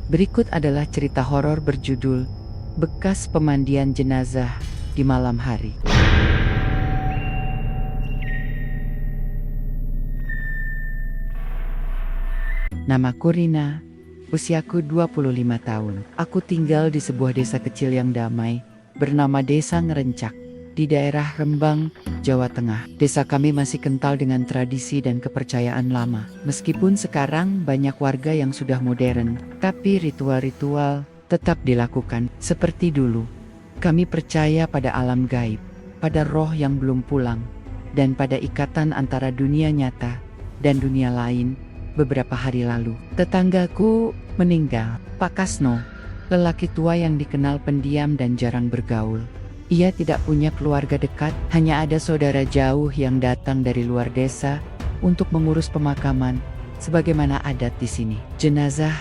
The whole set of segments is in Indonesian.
Berikut adalah cerita horor berjudul Bekas Pemandian Jenazah di Malam Hari. Namaku Rina, usiaku 25 tahun. Aku tinggal di sebuah desa kecil yang damai, bernama Desa Ngerencak, di daerah Rembang, Jawa Tengah. Desa kami masih kental dengan tradisi dan kepercayaan lama. Meskipun sekarang banyak warga yang sudah modern, tapi ritual-ritual tetap dilakukan seperti dulu. Kami percaya pada alam gaib, pada roh yang belum pulang, dan pada ikatan antara dunia nyata dan dunia lain. Beberapa hari lalu, tetanggaku meninggal. Pak Kasno, lelaki tua yang dikenal pendiam dan jarang bergaul. Ia tidak punya keluarga dekat, hanya ada saudara jauh yang datang dari luar desa untuk mengurus pemakaman, sebagaimana adat di sini. Jenazah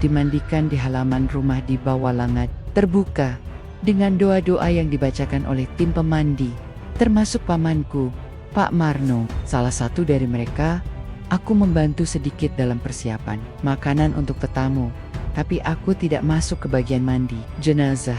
dimandikan di halaman rumah di bawah langat terbuka, dengan doa-doa yang dibacakan oleh tim pemandi, termasuk pamanku, Pak Marno. Salah satu dari mereka, aku membantu sedikit dalam persiapan makanan untuk tetamu, tapi aku tidak masuk ke bagian mandi jenazah.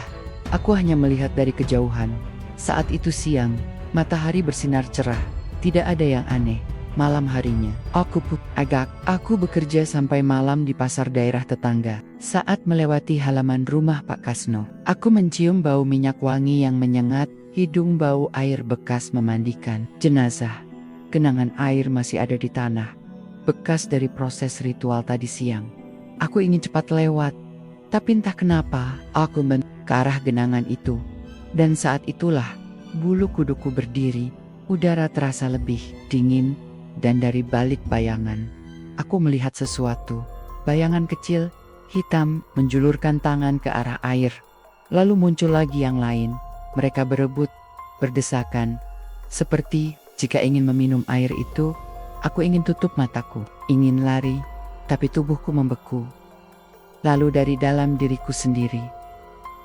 Aku hanya melihat dari kejauhan. Saat itu siang, matahari bersinar cerah, tidak ada yang aneh. Malam harinya, aku bekerja sampai malam di pasar daerah tetangga. Saat melewati halaman rumah Pak Kasno, aku mencium bau minyak wangi yang menyengat, hidung bau air bekas memandikan jenazah. Genangan air masih ada di tanah, bekas dari proses ritual tadi siang. Aku ingin cepat lewat, tapi entah kenapa, aku ke arah genangan itu. Dan saat itulah, bulu kuduku berdiri, udara terasa lebih dingin, dan dari balik bayangan, aku melihat sesuatu. Bayangan kecil, hitam, menjulurkan tangan ke arah air. Lalu muncul lagi yang lain. Mereka berebut, berdesakan, seperti jika ingin meminum air itu. Aku ingin tutup mataku, ingin lari, tapi tubuhku membeku. Lalu dari dalam diriku sendiri,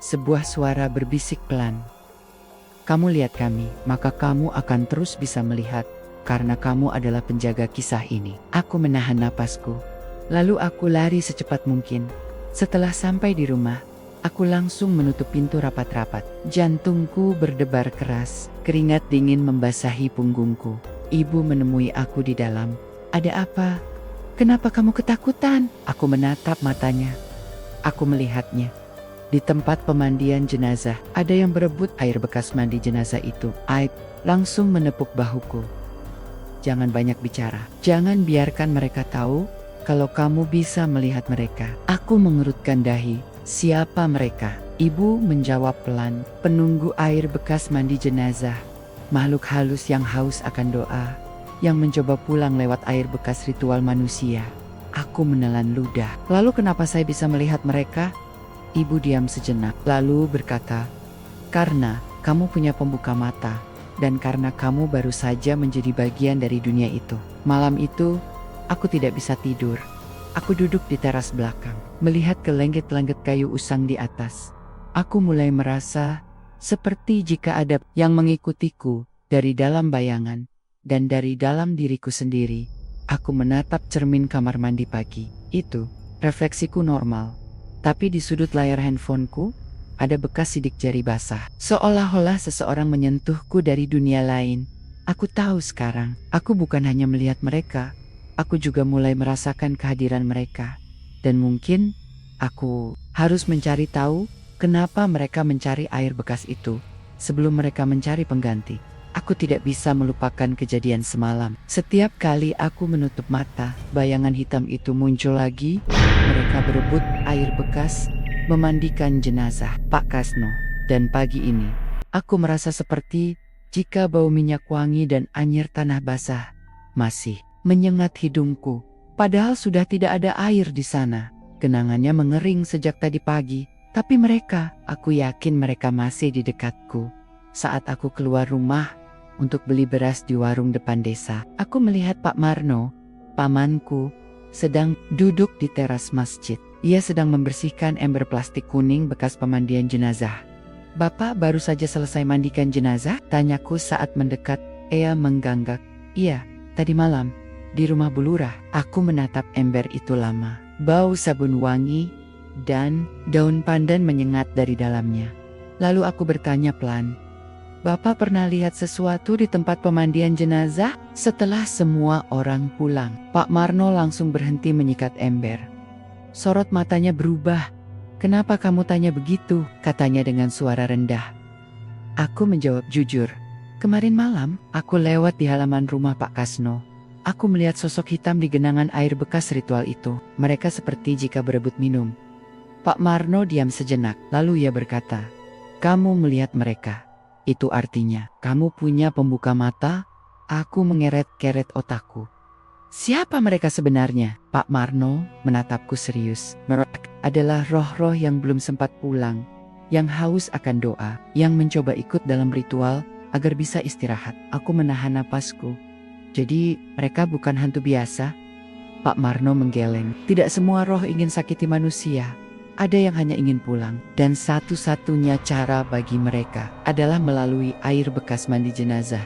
sebuah suara berbisik pelan. Kamu lihat kami, maka kamu akan terus bisa melihat, karena kamu adalah penjaga kisah ini. Aku menahan napasku, lalu aku lari secepat mungkin. Setelah sampai di rumah, aku langsung menutup pintu rapat-rapat. Jantungku berdebar keras, keringat dingin membasahi punggungku. Ibu menemui aku di dalam. Ada apa? Kenapa kamu ketakutan? Aku menatap matanya. Aku melihatnya. Di tempat pemandian jenazah, ada yang berebut air bekas mandi jenazah itu. Aib langsung menepuk bahuku. Jangan banyak bicara. Jangan biarkan mereka tahu kalau kamu bisa melihat mereka. Aku mengerutkan dahi. Siapa mereka? Ibu menjawab pelan. Penunggu air bekas mandi jenazah. Makhluk halus yang haus akan doa, yang mencoba pulang lewat air bekas ritual manusia. Aku menelan ludah. Lalu kenapa saya bisa melihat mereka? Ibu diam sejenak, lalu berkata, karena kamu punya pembuka mata, dan karena kamu baru saja menjadi bagian dari dunia itu. Malam itu, aku tidak bisa tidur. Aku duduk di teras belakang, melihat ke langit-langit kayu usang di atas. Aku mulai merasa seperti jika ada yang mengikutiku dari dalam bayangan, dan dari dalam diriku sendiri. Aku menatap cermin kamar mandi pagi. Itu, refleksiku normal. Tapi di sudut layar handphoneku, ada bekas sidik jari basah. Seolah-olah seseorang menyentuhku dari dunia lain. Aku tahu sekarang, aku bukan hanya melihat mereka, aku juga mulai merasakan kehadiran mereka. Dan mungkin, aku harus mencari tahu kenapa mereka mencari air bekas itu, sebelum mereka mencari pengganti. Aku tidak bisa melupakan kejadian semalam. Setiap kali aku menutup mata, bayangan hitam itu muncul lagi. Mereka berebut air bekas, memandikan jenazah Pak Kasno. Dan pagi ini, aku merasa seperti jika bau minyak wangi dan anyir tanah basah masih menyengat hidungku. Padahal sudah tidak ada air di sana. Genangannya mengering sejak tadi pagi. Tapi mereka, aku yakin mereka masih di dekatku. Saat aku keluar rumah untuk beli beras di warung depan desa, aku melihat Pak Marno, pamanku, sedang duduk di teras masjid. Ia sedang membersihkan ember plastik kuning bekas pemandian jenazah. Bapak baru saja selesai mandikan jenazah? Tanyaku saat mendekat. Ia mengganggak. Iya, tadi malam, di rumah Bu Lurah. Aku menatap ember itu lama. Bau sabun wangi dan daun pandan menyengat dari dalamnya. Lalu aku bertanya pelan, "Bapak pernah lihat sesuatu di tempat pemandian jenazah?" Setelah semua orang pulang, Pak Marno langsung berhenti menyikat ember. Sorot matanya berubah. "Kenapa kamu tanya begitu?" katanya dengan suara rendah. Aku menjawab jujur. "Kemarin malam, aku lewat di halaman rumah Pak Kasno. Aku melihat sosok hitam di genangan air bekas ritual itu. Mereka seperti jika berebut minum." Pak Marno diam sejenak, lalu ia berkata, "Kamu melihat mereka. Itu artinya, kamu punya pembuka mata?" Aku mengeret-keret otakku. "Siapa mereka sebenarnya?" Pak Marno menatapku serius. "Mereka adalah roh-roh yang belum sempat pulang, yang haus akan doa, yang mencoba ikut dalam ritual agar bisa istirahat." Aku menahan napasku. "Jadi mereka bukan hantu biasa?" Pak Marno menggeleng. "Tidak semua roh ingin sakiti manusia. Ada yang hanya ingin pulang, dan satu-satunya cara bagi mereka adalah melalui air bekas mandi jenazah."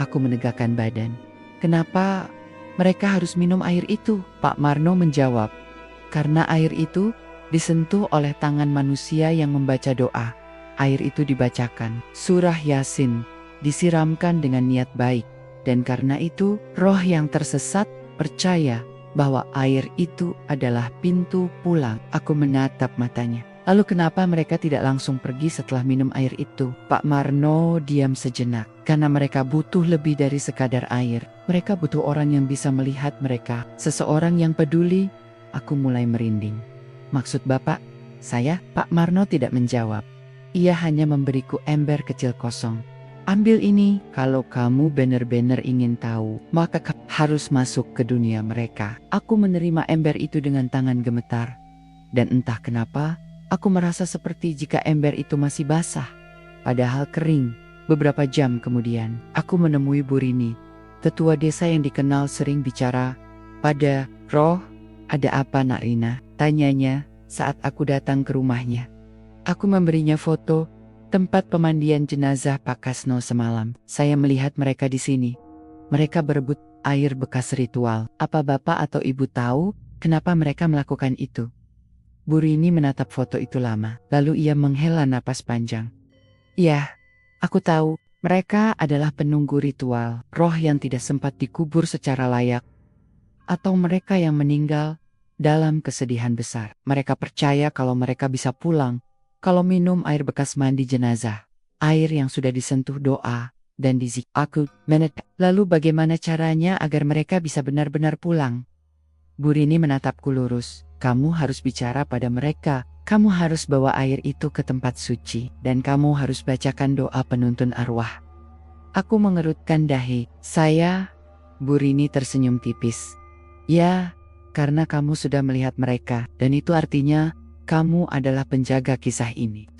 Aku menegakkan badan. "Kenapa mereka harus minum air itu?" Pak Marno menjawab, "Karena air itu disentuh oleh tangan manusia yang membaca doa. Air itu dibacakan surah Yasin, disiramkan dengan niat baik, dan karena itu roh yang tersesat percaya bahwa air itu adalah pintu pulang." Aku menatap matanya. "Lalu kenapa mereka tidak langsung pergi setelah minum air itu?" Pak Marno diam sejenak. "Karena mereka butuh lebih dari sekadar air. Mereka butuh orang yang bisa melihat mereka, seseorang yang peduli." Aku mulai merinding. "Maksud Bapak, saya?" Pak Marno tidak menjawab. Ia hanya memberiku ember kecil kosong. "Ambil ini, kalau kamu benar-benar ingin tahu, maka kamu harus masuk ke dunia mereka." Aku menerima ember itu dengan tangan gemetar. Dan entah kenapa, aku merasa seperti jika ember itu masih basah, padahal kering. Beberapa jam kemudian, aku menemui Bu Rini, tetua desa yang dikenal sering bicara pada roh. "Ada apa, Nak Rina?" tanyanya saat aku datang ke rumahnya. Aku memberinya foto tempat pemandian jenazah Pak Kasno semalam. "Saya melihat mereka di sini. Mereka berebut air bekas ritual. Apa Bapak atau Ibu tahu kenapa mereka melakukan itu?" Bu Rini menatap foto itu lama, lalu ia menghela napas panjang. "Ya, aku tahu. Mereka adalah penunggu ritual, roh yang tidak sempat dikubur secara layak, atau mereka yang meninggal dalam kesedihan besar. Mereka percaya kalau mereka bisa pulang kalau minum air bekas mandi jenazah, air yang sudah disentuh doa dan dizik." Aku menetek. "Lalu bagaimana caranya agar mereka bisa benar-benar pulang?" Bu Rini menatapku lurus. "Kamu harus bicara pada mereka. Kamu harus bawa air itu ke tempat suci, dan kamu harus bacakan doa penuntun arwah." Aku mengerutkan dahi. "Saya?" Bu Rini tersenyum tipis. "Ya, karena kamu sudah melihat mereka, dan itu artinya kamu adalah penjaga kisah ini."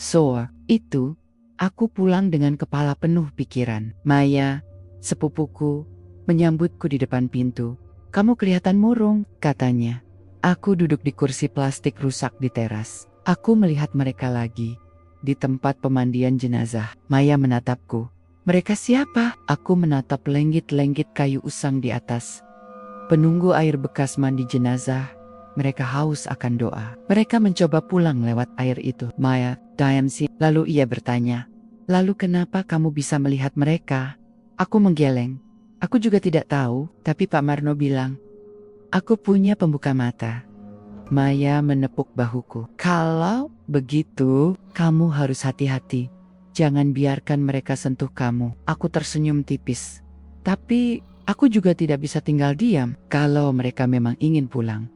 Itu, aku pulang dengan kepala penuh pikiran. Maya, sepupuku, menyambutku di depan pintu. "Kamu kelihatan murung," katanya. Aku duduk di kursi plastik rusak di teras. Aku melihat mereka lagi, di tempat pemandian jenazah. Maya menatapku. "Mereka siapa?" Aku menatap lenggit-lenggit kayu usang di atas. "Penunggu air bekas mandi jenazah. Mereka haus akan doa. Mereka mencoba pulang lewat air itu." Maya diam sih. Lalu ia bertanya, "Lalu kenapa kamu bisa melihat mereka?" Aku menggeleng. Aku juga tidak tahu, tapi Pak Marno bilang, "Aku punya pembuka mata." Maya menepuk bahuku. "Kalau begitu, kamu harus hati-hati. Jangan biarkan mereka sentuh kamu." Aku tersenyum tipis. Tapi aku juga tidak bisa tinggal diam. Kalau mereka memang ingin pulang,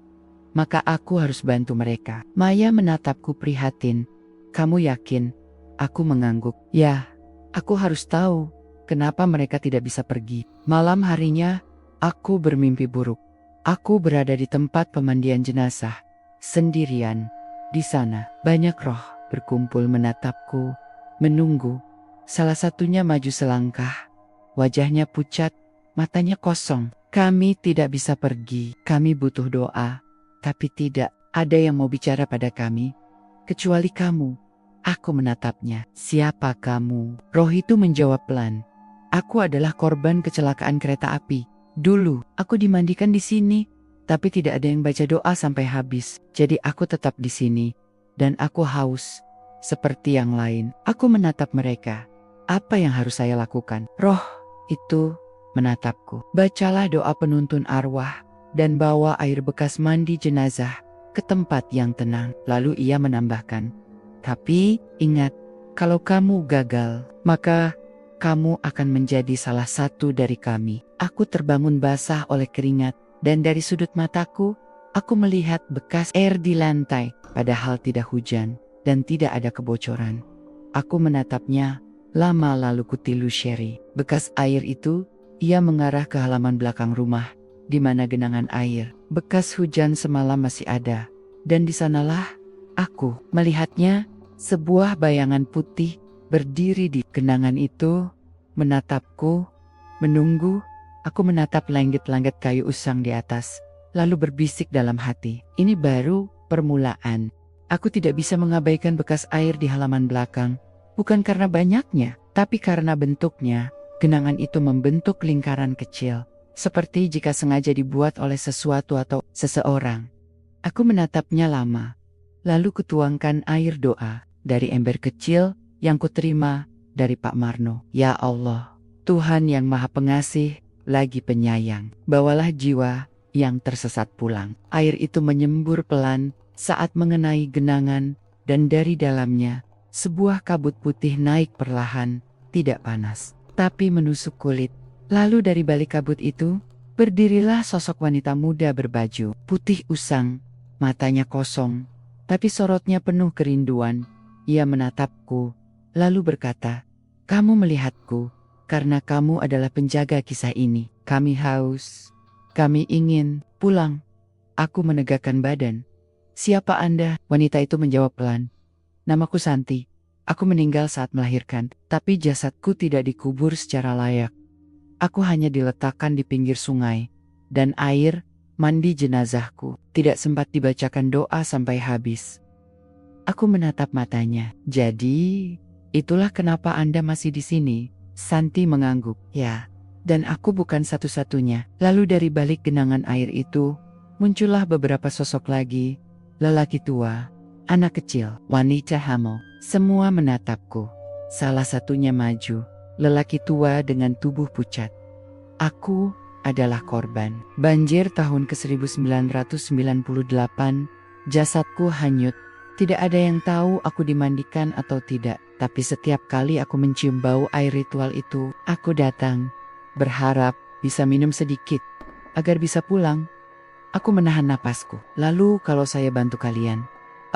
maka aku harus bantu mereka. Maya menatapku prihatin. "Kamu yakin?" Aku mengangguk. "Ya, aku harus tahu kenapa mereka tidak bisa pergi." Malam harinya, aku bermimpi buruk. Aku berada di tempat pemandian jenazah, sendirian. Di sana, banyak roh berkumpul menatapku, menunggu. Salah satunya maju selangkah. Wajahnya pucat, matanya kosong. "Kami tidak bisa pergi. Kami butuh doa. Tapi tidak ada yang mau bicara pada kami, kecuali kamu." Aku menatapnya. "Siapa kamu?" Roh itu menjawab pelan. "Aku adalah korban kecelakaan kereta api. Dulu, aku dimandikan di sini, tapi tidak ada yang baca doa sampai habis. Jadi aku tetap di sini, dan aku haus. Seperti yang lain, aku menatap mereka. Apa yang harus saya lakukan? Roh itu menatapku. Bacalah doa penuntun arwah dan bawa air bekas mandi jenazah ke tempat yang tenang. Lalu ia menambahkan, tapi ingat, kalau kamu gagal, maka kamu akan menjadi salah satu dari kami. Aku terbangun basah oleh keringat, dan dari sudut mataku, aku melihat bekas air di lantai, padahal tidak hujan dan tidak ada kebocoran. Aku menatapnya lama lalu kutilu Sherry. Bekas air itu, ia mengarah ke halaman belakang rumah, di mana genangan air bekas hujan semalam masih ada. Dan di sanalah aku melihatnya, sebuah bayangan putih berdiri di genangan itu, menatapku, menunggu. Aku menatap langit-langit kayu usang di atas, lalu berbisik dalam hati, ini baru permulaan. Aku tidak bisa mengabaikan bekas air di halaman belakang, bukan karena banyaknya, tapi karena bentuknya. Genangan itu membentuk lingkaran kecil, seperti jika sengaja dibuat oleh sesuatu atau seseorang. Aku menatapnya lama, lalu kutuangkan air doa dari ember kecil yang kuterima dari Pak Marno. Ya Allah, Tuhan yang Maha Pengasih lagi penyayang, bawalah jiwa yang tersesat pulang. Air itu menyembur pelan saat mengenai genangan, dan dari dalamnya sebuah kabut putih naik perlahan, tidak panas, tapi menusuk kulit. Lalu dari balik kabut itu, berdirilah sosok wanita muda berbaju putih usang, matanya kosong, tapi sorotnya penuh kerinduan. Ia menatapku, lalu berkata, kamu melihatku, karena kamu adalah penjaga kisah ini. Kami haus, kami ingin pulang. Aku menegakkan badan. Siapa Anda? Wanita itu menjawab pelan. Namaku Santi. Aku meninggal saat melahirkan, tapi jasadku tidak dikubur secara layak. Aku hanya diletakkan di pinggir sungai, dan air mandi jenazahku tidak sempat dibacakan doa sampai habis. Aku menatap matanya. Jadi, itulah kenapa Anda masih di sini. Santi mengangguk. Ya, dan aku bukan satu-satunya. Lalu dari balik genangan air itu, muncullah beberapa sosok lagi. Lelaki tua, anak kecil, wanita hamil, semua menatapku. Salah satunya maju, lelaki tua dengan tubuh pucat. Aku adalah korban banjir tahun ke-1998. Jasadku hanyut. Tidak ada yang tahu aku dimandikan atau tidak, tapi setiap kali aku mencium bau air ritual itu, aku datang, berharap bisa minum sedikit, agar bisa pulang. Aku menahan napasku. Lalu kalau saya bantu kalian,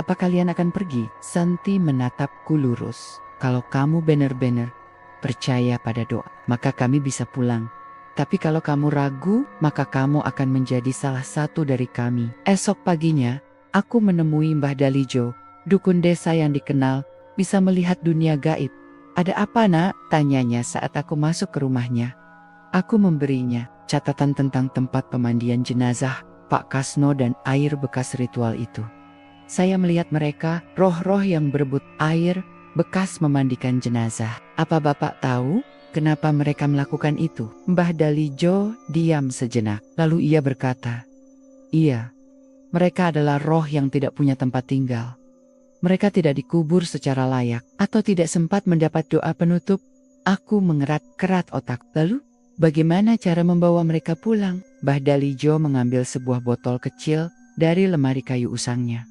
apa kalian akan pergi? Santi menatapku lurus. Kalau kamu benar-benar percaya pada doa, maka kami bisa pulang. Tapi kalau kamu ragu, maka kamu akan menjadi salah satu dari kami. Esok paginya, aku menemui Mbah Dalijo, dukun desa yang dikenal, bisa melihat dunia gaib. Ada apa nak? Tanyanya saat aku masuk ke rumahnya. Aku memberinya catatan tentang tempat pemandian jenazah Pak Kasno dan air bekas ritual itu. Saya melihat mereka, roh-roh yang berebut air bekas memandikan jenazah. Apa Bapak tahu kenapa mereka melakukan itu? Mbah Dalijo diam sejenak, lalu ia berkata, iya, mereka adalah roh yang tidak punya tempat tinggal. Mereka tidak dikubur secara layak, atau tidak sempat mendapat doa penutup. Aku mengerat-kerat otak. Lalu, bagaimana cara membawa mereka pulang? Mbah Dalijo mengambil sebuah botol kecil dari lemari kayu usangnya.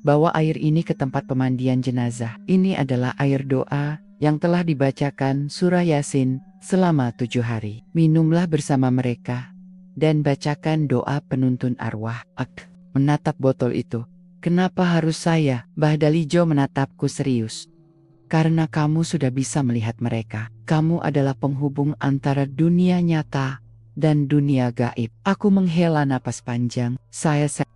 Bawa air ini ke tempat pemandian jenazah. Ini adalah air doa yang telah dibacakan surah Yasin selama 7 hari. Minumlah bersama mereka dan bacakan doa penuntun arwah. Ak menatap botol itu. Kenapa harus saya? Mbah Dalijo menatapku serius. Karena kamu sudah bisa melihat mereka. Kamu adalah penghubung antara dunia nyata dan dunia gaib. Aku menghela napas panjang.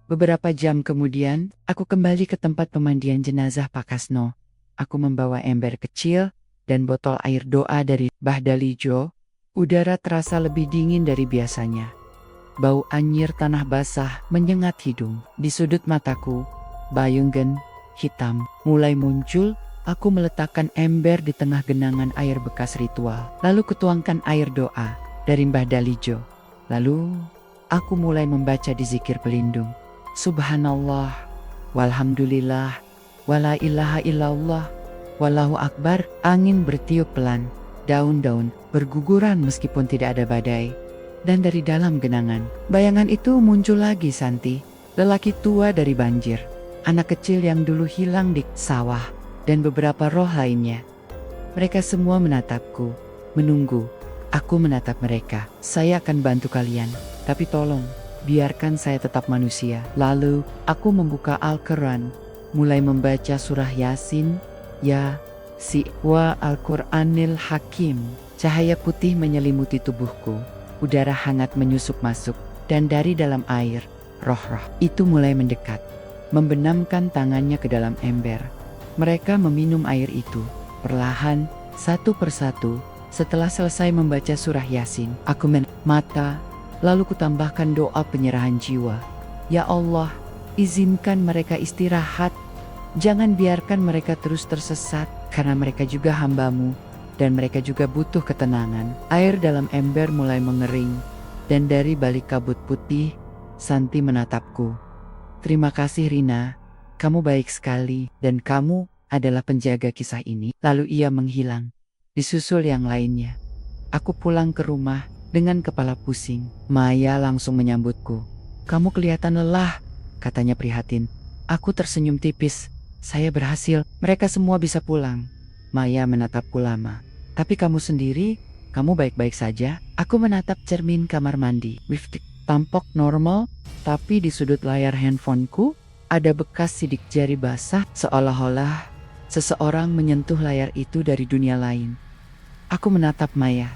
Beberapa jam kemudian, aku kembali ke tempat pemandian jenazah Pak Kasno. Aku membawa ember kecil dan botol air doa dari Mbah Dalijo. Udara terasa lebih dingin dari biasanya. Bau anyir tanah basah menyengat hidung. Di sudut mataku, bayangan hitam mulai muncul. Aku meletakkan ember di tengah genangan air bekas ritual. Lalu kutuangkan air doa dari Mbah Dalijo. Lalu, aku mulai membaca di zikir pelindung. Subhanallah, walhamdulillah, Wala ilaha illallah. Wallahu akbar. Angin bertiup pelan. Daun-daun berguguran meskipun tidak ada badai. Dan dari dalam genangan, bayangan itu muncul lagi Santi. Lelaki tua dari banjir. Anak kecil yang dulu hilang di sawah. Dan beberapa roh lainnya. Mereka semua menatapku. Menunggu. Aku menatap mereka. Saya akan bantu kalian. Tapi tolong, biarkan saya tetap manusia. Lalu, aku membuka Al-Quran. Mulai membaca surah Yasin. Ya, si wa Al-Quranil Hakim. Cahaya putih menyelimuti tubuhku. Udara hangat menyusup masuk. Dan dari dalam air, roh-roh itu mulai mendekat. Membenamkan tangannya ke dalam ember. Mereka meminum air itu. Perlahan, satu persatu. Setelah selesai membaca surah Yasin, aku mata. Lalu kutambahkan doa penyerahan jiwa. Ya Allah, izinkan mereka istirahat. Jangan biarkan mereka terus tersesat, karena mereka juga hamba-Mu, dan mereka juga butuh ketenangan. Air dalam ember mulai mengering, dan dari balik kabut putih, Santi menatapku. Terima kasih Rina, kamu baik sekali, dan kamu adalah penjaga kisah ini. Lalu ia menghilang, disusul yang lainnya. Aku pulang ke rumah dengan kepala pusing. Maya langsung menyambutku. Kamu kelihatan lelah, katanya prihatin. Aku tersenyum tipis. Saya berhasil, mereka semua bisa pulang. Maya menatapku lama. Tapi kamu sendiri, kamu baik-baik saja? Aku menatap cermin kamar mandi. Tampak normal, tapi di sudut layar handphoneku ada bekas sidik jari basah, seolah-olah seseorang menyentuh layar itu dari dunia lain. Aku menatap Maya.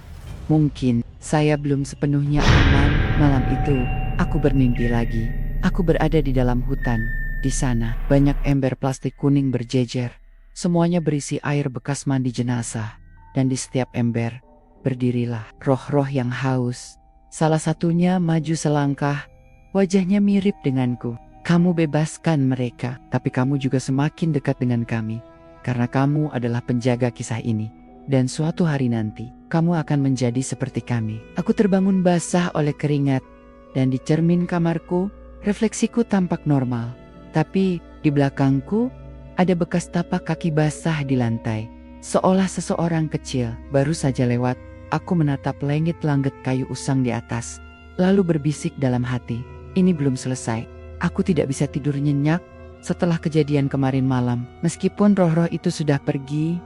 Mungkin saya belum sepenuhnya aman. Malam itu, aku bermimpi lagi. Aku berada di dalam hutan. Di sana, banyak ember plastik kuning berjejer. Semuanya berisi air bekas mandi jenazah. Dan di setiap ember, berdirilah roh-roh yang haus. Salah satunya maju selangkah. Wajahnya mirip denganku. Kamu bebaskan mereka, tapi kamu juga semakin dekat dengan kami. Karena kamu adalah penjaga kisah ini. Dan suatu hari nanti, kamu akan menjadi seperti kami. Aku terbangun basah oleh keringat. Dan di cermin kamarku, refleksiku tampak normal. Tapi di belakangku, ada bekas tapak kaki basah di lantai. Seolah seseorang kecil baru saja lewat. Aku menatap langit-langit kayu usang di atas. Lalu berbisik dalam hati, ini belum selesai. Aku tidak bisa tidur nyenyak setelah kejadian kemarin malam. Meskipun roh-roh itu sudah pergi,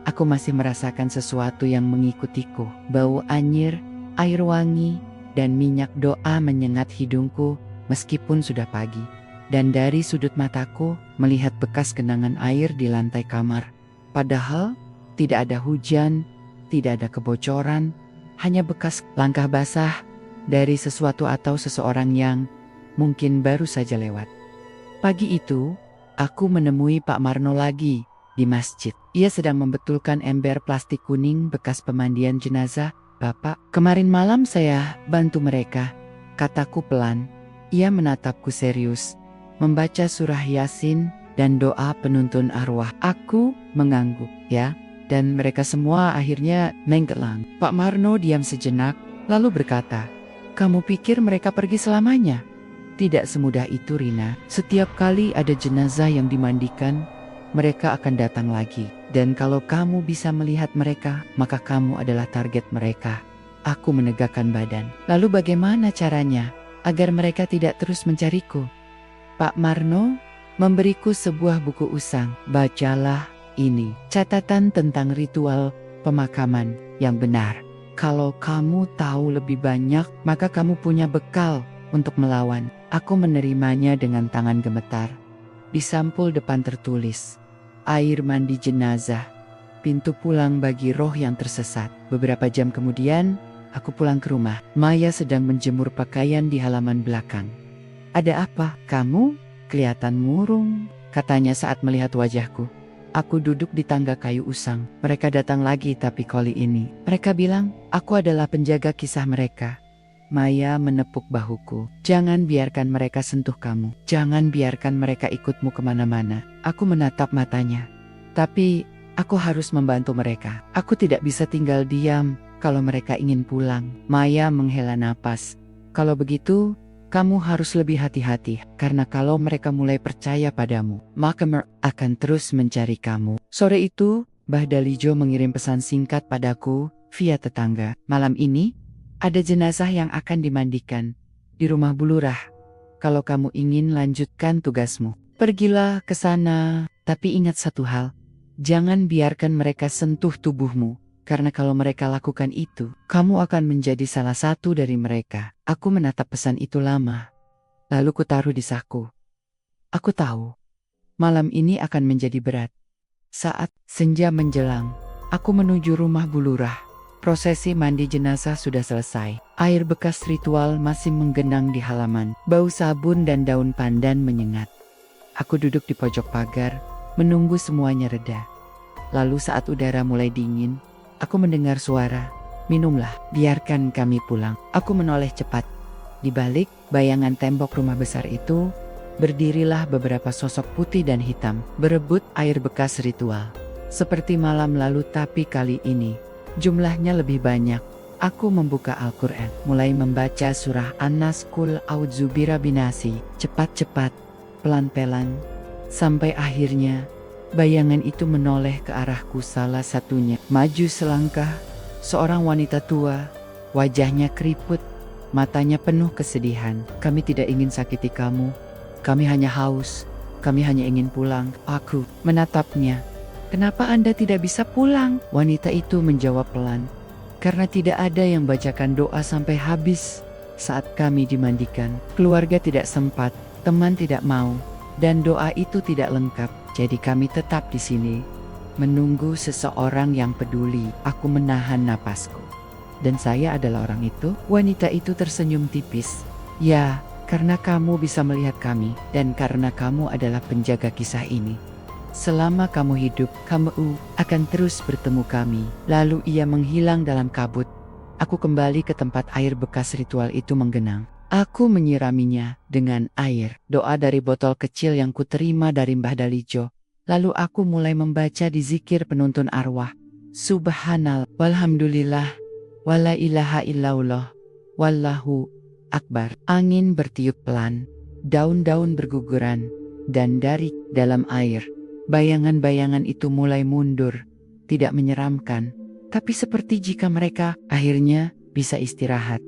aku masih merasakan sesuatu yang mengikutiku. Bau anyir, air wangi, dan minyak doa menyengat hidungku meskipun sudah pagi. Dan dari sudut mataku melihat bekas genangan air di lantai kamar. Padahal tidak ada hujan, tidak ada kebocoran, hanya bekas langkah basah dari sesuatu atau seseorang yang mungkin baru saja lewat. Pagi itu, aku menemui Pak Marno lagi di masjid. Ia sedang membetulkan ember plastik kuning bekas pemandian jenazah. Bapak, kemarin malam saya bantu mereka, kataku pelan. Ia menatapku serius, membaca surah Yasin dan doa penuntun arwah. Aku mengangguk, ya, dan mereka semua akhirnya menggelang. Pak Marno diam sejenak, lalu berkata, kamu pikir mereka pergi selamanya? Tidak semudah itu Rina. Setiap kali ada jenazah yang dimandikan, mereka akan datang lagi. Dan kalau kamu bisa melihat mereka, maka kamu adalah target mereka. Aku menegakkan badan. Lalu bagaimana caranya agar mereka tidak terus mencariku? Pak Marno memberiku sebuah buku usang. Bacalah ini. Catatan tentang ritual pemakaman yang benar. Kalau kamu tahu lebih banyak, maka kamu punya bekal untuk melawan. Aku menerimanya dengan tangan gemetar. Di sampul depan tertulis, air mandi jenazah, pintu pulang bagi roh yang tersesat. Beberapa jam kemudian, aku pulang ke rumah. Maya sedang menjemur pakaian di halaman belakang. Ada apa? Kamu kelihatan murung, katanya saat melihat wajahku. Aku duduk di tangga kayu usang. Mereka datang lagi tapi kali ini. Mereka bilang, aku adalah penjaga kisah mereka. Maya menepuk bahuku. Jangan biarkan mereka sentuh kamu. Jangan biarkan mereka ikutmu kemana-mana. Aku menatap matanya. Tapi, aku harus membantu mereka. Aku tidak bisa tinggal diam kalau mereka ingin pulang. Maya menghela napas. Kalau begitu, Kamu harus lebih hati-hati, karena kalau mereka mulai percaya padamu, maka mereka akan terus mencari kamu. Sore itu, Mbah Dalijo mengirim pesan singkat padaku via tetangga. Malam ini, ada jenazah yang akan dimandikan di rumah Bulurah. Kalau kamu ingin lanjutkan tugasmu, pergilah ke sana. Tapi ingat satu hal, jangan biarkan mereka sentuh tubuhmu. Karena kalau mereka lakukan itu, kamu akan menjadi salah satu dari mereka. Aku menatap pesan itu lama, lalu kutaruh di saku. Aku tahu, malam ini akan menjadi berat. Saat senja menjelang, aku menuju rumah Bulurah. Prosesi mandi jenazah sudah selesai. Air bekas ritual masih menggenang di halaman. Bau sabun dan daun pandan menyengat. Aku duduk di pojok pagar, menunggu semuanya reda. Lalu saat udara mulai dingin, aku mendengar suara, "Minumlah, biarkan kami pulang." Aku menoleh cepat. Di balik bayangan tembok rumah besar itu, berdirilah beberapa sosok putih dan hitam, berebut air bekas ritual. Seperti malam lalu, tapi kali ini, jumlahnya lebih banyak. Aku membuka Al-Quran, mulai membaca surah An-Nas, Qul A'udzu Birabbin-Nasi, cepat-cepat, pelan-pelan, sampai akhirnya bayangan itu menoleh ke arahku. Salah satunya maju selangkah, seorang wanita tua, wajahnya keriput, matanya penuh kesedihan. "Kami tidak ingin sakiti kamu, kami hanya haus, kami hanya ingin pulang." Aku menatapnya. "Kenapa Anda tidak bisa pulang?" Wanita itu menjawab pelan, "Karena tidak ada yang bacakan doa sampai habis saat kami dimandikan. Keluarga tidak sempat, teman tidak mau, dan doa itu tidak lengkap. Jadi kami tetap di sini, menunggu seseorang yang peduli." Aku menahan napasku. "Dan saya adalah orang itu?" Wanita itu tersenyum tipis. "Ya, karena kamu bisa melihat kami, dan karena kamu adalah penjaga kisah ini. Selama kamu hidup, kamu akan terus bertemu kami." Lalu ia menghilang dalam kabut. Aku kembali ke tempat air bekas ritual itu menggenang. Aku menyiraminya dengan air, doa dari botol kecil yang kuterima dari Mbah Dalijo. Lalu aku mulai membaca di zikir penuntun arwah. Subhanallah, walhamdulillah, wala ilaha illallah, wallahu akbar. Angin bertiup pelan, daun-daun berguguran, dan dari dalam air, bayangan-bayangan itu mulai mundur. Tidak menyeramkan, tapi seperti jika mereka akhirnya bisa istirahat.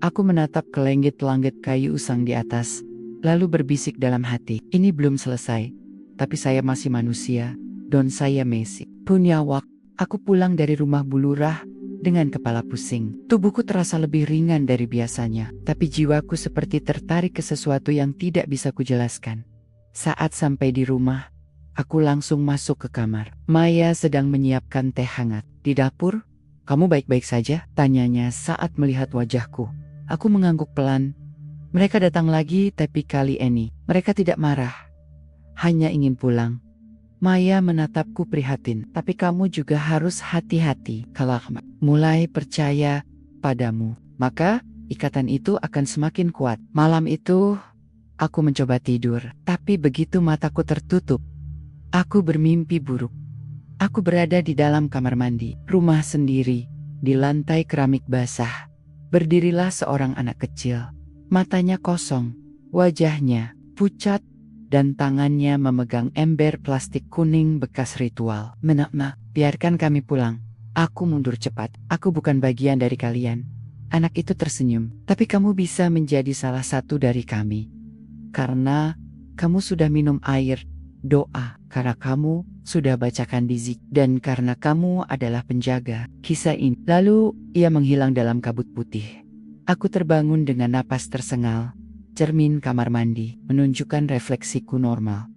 Aku menatap ke langit-langit kayu usang di atas, lalu berbisik dalam hati, "Ini belum selesai, tapi saya masih manusia, dan saya masih punya waktu." Aku pulang dari rumah Bulurah dengan kepala pusing. Tubuhku terasa lebih ringan dari biasanya, tapi jiwaku seperti tertarik ke sesuatu yang tidak bisa kujelaskan. Saat sampai di rumah, aku langsung masuk ke kamar. Maya sedang menyiapkan teh hangat di dapur. "Kamu baik-baik saja?" tanyanya saat melihat wajahku. Aku mengangguk pelan. Mereka datang lagi, tapi kali ini mereka tidak marah, hanya ingin pulang. Maya menatapku prihatin. "Tapi kamu juga harus hati-hati. Kalau mulai percaya padamu, maka ikatan itu akan semakin kuat." Malam itu, aku mencoba tidur, tapi begitu mataku tertutup, aku bermimpi buruk. Aku berada di dalam kamar mandi, rumah sendiri, di lantai keramik basah. Berdirilah seorang anak kecil, matanya kosong, wajahnya pucat, dan tangannya memegang ember plastik kuning bekas ritual. "Menakna, biarkan kami pulang." Aku mundur cepat. "Aku bukan bagian dari kalian." Anak itu tersenyum. "Tapi kamu bisa menjadi salah satu dari kami. Karena kamu sudah minum air doa, karena kamu sudah bacakan di zikir, dan karena kamu adalah penjaga kisah ini." Lalu ia menghilang dalam kabut putih. Aku terbangun dengan napas tersengal. Cermin kamar mandi menunjukkan refleksiku normal.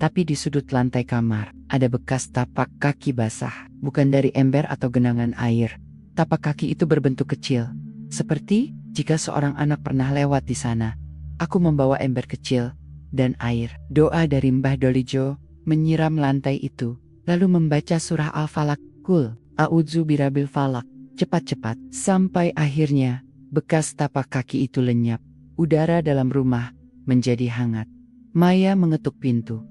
Tapi di sudut lantai kamar, ada bekas tapak kaki basah. Bukan dari ember atau genangan air. Tapak kaki itu berbentuk kecil, seperti jika seorang anak pernah lewat di sana. Aku membawa ember kecil dan air. Doa dari Mbah Dalijo menyiram lantai itu, lalu membaca surah Al-Falaq, Qul A'udzu Birabbil Falaq, cepat-cepat, sampai akhirnya bekas tapak kaki itu lenyap. Udara dalam rumah menjadi hangat. Maya mengetuk pintu.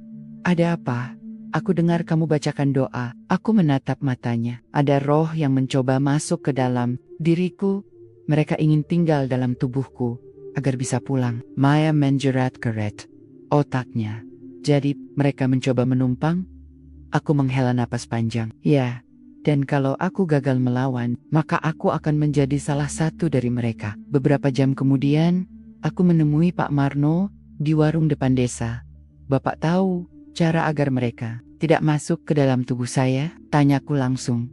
"Ada apa?" "Aku dengar kamu bacakan doa." Aku menatap matanya. Ada roh yang mencoba masuk ke dalam diriku. Mereka ingin tinggal dalam tubuhku, agar bisa pulang. Maya menjerat-kerat otaknya. Jadi mereka mencoba menumpang? Aku menghela napas panjang. Ya, dan kalau aku gagal melawan, maka aku akan menjadi salah satu dari mereka. Beberapa jam kemudian, aku menemui Pak Marno di warung depan desa. Bapak tahu cara agar mereka tidak masuk ke dalam tubuh saya? Tanyaku langsung.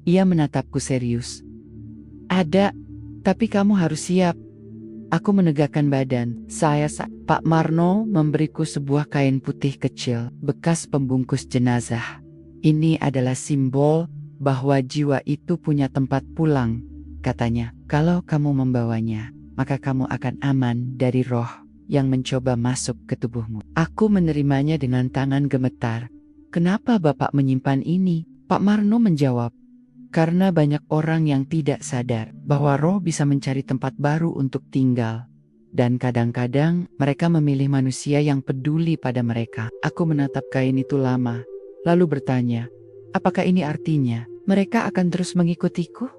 Ia menatapku serius. Ada, tapi kamu harus siap. Aku menegakkan badan. Pak Marno memberiku sebuah kain putih kecil, bekas pembungkus jenazah. Ini adalah simbol bahwa jiwa itu punya tempat pulang, katanya. Kalau kamu membawanya, maka kamu akan aman dari roh yang mencoba masuk ke tubuhmu. Aku menerimanya dengan tangan gemetar. Kenapa Bapak menyimpan ini? Pak Marno menjawab. Karena banyak orang yang tidak sadar bahwa roh bisa mencari tempat baru untuk tinggal. Dan kadang-kadang mereka memilih manusia yang peduli pada mereka. Aku menatap kain itu lama, lalu bertanya, apakah ini artinya mereka akan terus mengikutiku?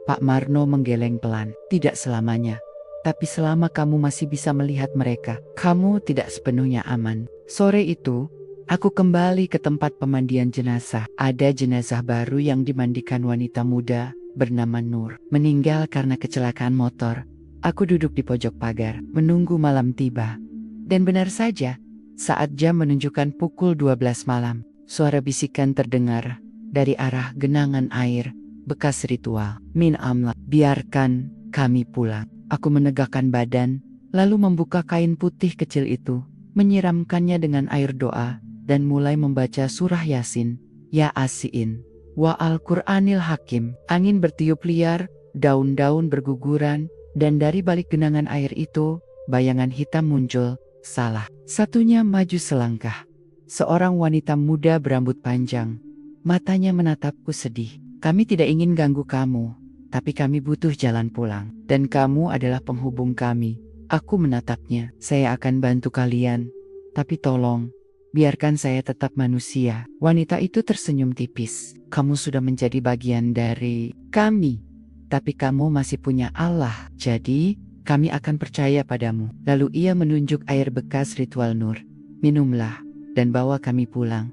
Pak Marno menggeleng pelan. Tidak selamanya. Tapi selama kamu masih bisa melihat mereka, kamu tidak sepenuhnya aman. Sore itu, aku kembali ke tempat pemandian jenazah. Ada jenazah baru yang dimandikan wanita muda bernama Nur. Meninggal karena kecelakaan motor. Aku duduk di pojok pagar, menunggu malam tiba. Dan benar saja, saat jam menunjukkan pukul 12 malam, suara bisikan terdengar dari arah genangan air, bekas ritual. Min amla, biarkan kami pulang. Aku menegakkan badan, lalu membuka kain putih kecil itu, menyiramkannya dengan air doa, dan mulai membaca surah Yasin, Ya Asiin, wa Al-Quranil Hakim. Angin bertiup liar, daun-daun berguguran, dan dari balik genangan air itu, bayangan hitam muncul. Salah satunya maju selangkah. Seorang wanita muda berambut panjang. Matanya menatapku sedih. Kami tidak ingin ganggu kamu, tapi kami butuh jalan pulang. Dan kamu adalah penghubung kami. Aku menatapnya. Saya akan bantu kalian, tapi tolong, biarkan saya tetap manusia. Wanita itu tersenyum tipis. Kamu sudah menjadi bagian dari kami, tapi kamu masih punya Allah. Jadi, kami akan percaya padamu. Lalu ia menunjuk air bekas ritual Nur. Minumlah, dan bawa kami pulang.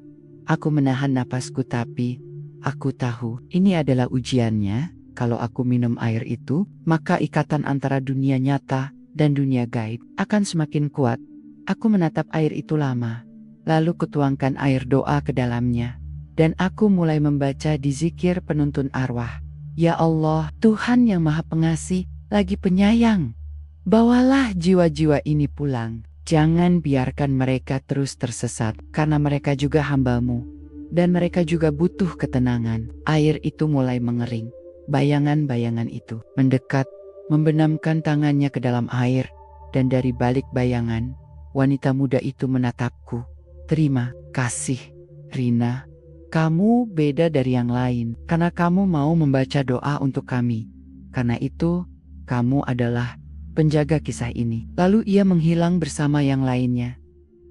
Aku menahan napasku tapi aku tahu ini adalah ujiannya. Kalau aku minum air itu, maka ikatan antara dunia nyata dan dunia gaib akan semakin kuat. Aku menatap air itu lama. Lalu kutuangkan air doa ke dalamnya. Dan aku mulai membaca di zikir penuntun arwah. Ya Allah, Tuhan yang Maha Pengasih, lagi penyayang. Bawalah jiwa-jiwa ini pulang. Jangan biarkan mereka terus tersesat, karena mereka juga hamba-Mu. Dan mereka juga butuh ketenangan. Air itu mulai mengering. Bayangan-bayangan itu mendekat, membenamkan tangannya ke dalam air. Dan dari balik bayangan, wanita muda itu menatapku. Terima kasih, Rina. Kamu beda dari yang lain, karena kamu mau membaca doa untuk kami. Karena itu, kamu adalah penjaga kisah ini. Lalu ia menghilang bersama yang lainnya.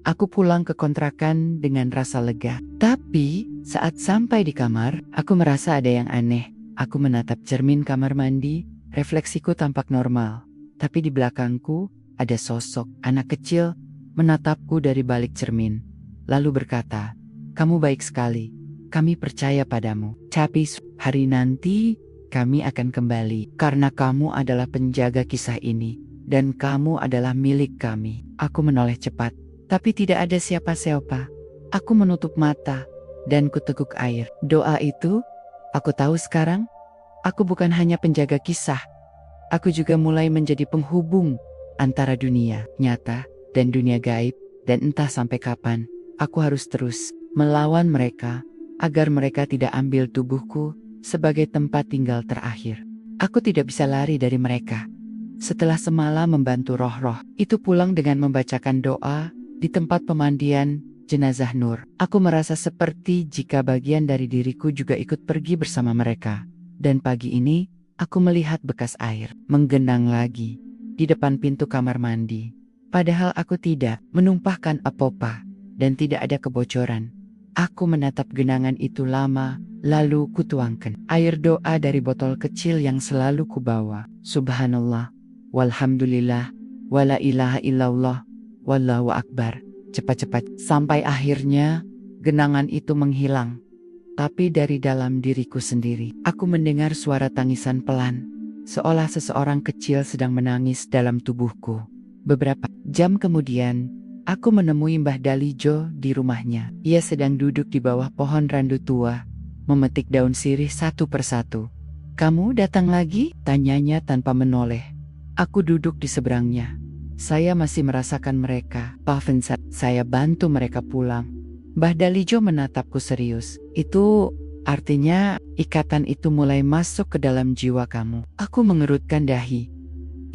Aku pulang ke kontrakan dengan rasa lega. Tapi, saat sampai di kamar, aku merasa ada yang aneh. Aku menatap cermin kamar mandi, refleksiku tampak normal. Tapi di belakangku, ada sosok anak kecil menatapku dari balik cermin. Lalu berkata, kamu baik sekali, kami percaya padamu. Tapi hari nanti, kami akan kembali. Karena kamu adalah penjaga kisah ini, dan kamu adalah milik kami. Aku menoleh cepat, tapi tidak ada siapa-siapa. Aku menutup mata, dan kuteguk air. Doa itu, aku tahu sekarang, aku bukan hanya penjaga kisah. Aku juga mulai menjadi penghubung antara dunia nyata dan dunia gaib. Dan entah sampai kapan, aku harus terus melawan mereka, agar mereka tidak ambil tubuhku sebagai tempat tinggal terakhir. Aku tidak bisa lari dari mereka. Setelah semalam membantu roh-roh itu pulang dengan membacakan doa di tempat pemandian jenazah Nur, aku merasa seperti jika bagian dari diriku juga ikut pergi bersama mereka. Dan pagi ini, aku melihat bekas air menggenang lagi di depan pintu kamar mandi. Padahal aku tidak menumpahkan apa-apa dan tidak ada kebocoran. Aku menatap genangan itu lama, lalu kutuangkan air doa dari botol kecil yang selalu kubawa. Subhanallah, walhamdulillah, Wala ilaha illallah, wallahu akbar. Cepat-cepat sampai akhirnya genangan itu menghilang. Tapi dari dalam diriku sendiri, aku mendengar suara tangisan pelan, seolah seseorang kecil sedang menangis dalam tubuhku. Beberapa jam kemudian, aku menemui Mbah Dalijo di rumahnya. Ia sedang duduk di bawah pohon randu tua, memetik daun sirih satu persatu. "Kamu datang lagi?" tanyanya tanpa menoleh. Aku duduk di seberangnya. Saya masih merasakan mereka. Pak Vincent, saya bantu mereka pulang. Mbah Dalijo menatapku serius. "Itu artinya ikatan itu mulai masuk ke dalam jiwa kamu." Aku mengerutkan dahi.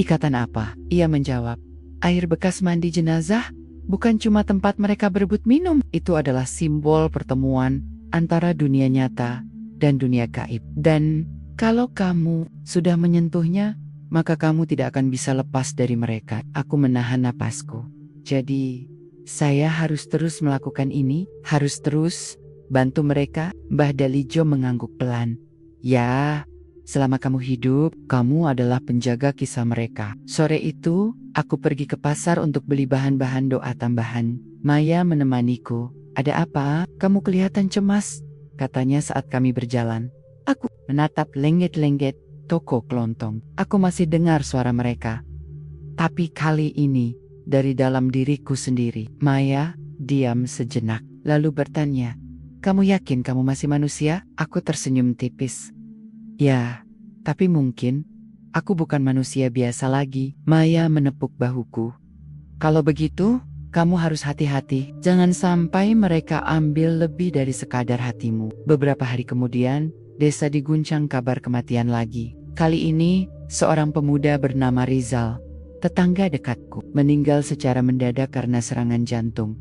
"Ikatan apa?" Ia menjawab. "Air bekas mandi jenazah bukan cuma tempat mereka berebut minum. Itu adalah simbol pertemuan antara dunia nyata dan dunia gaib. Dan kalau kamu sudah menyentuhnya, maka kamu tidak akan bisa lepas dari mereka." Aku menahan napasku. "Jadi, saya harus terus melakukan ini, harus terus bantu mereka?" Mbah Dalijo mengangguk pelan. "Ya, selama kamu hidup, kamu adalah penjaga kisah mereka." Sore itu, aku pergi ke pasar untuk beli bahan-bahan doa tambahan. Maya menemaniku. "Ada apa? Kamu kelihatan cemas," katanya saat kami berjalan. Aku menatap lengket-lengket toko kelontong. Aku masih dengar suara mereka. Tapi kali ini, dari dalam diriku sendiri. Maya diam sejenak, lalu bertanya, "Kamu yakin kamu masih manusia?" Aku tersenyum tipis. "Ya, tapi mungkin aku bukan manusia biasa lagi." Maya menepuk bahuku. "Kalau begitu, kamu harus hati-hati. Jangan sampai mereka ambil lebih dari sekadar hatimu." Beberapa hari kemudian, desa diguncang kabar kematian lagi. Kali ini, seorang pemuda bernama Rizal, tetangga dekatku, meninggal secara mendadak karena serangan jantung.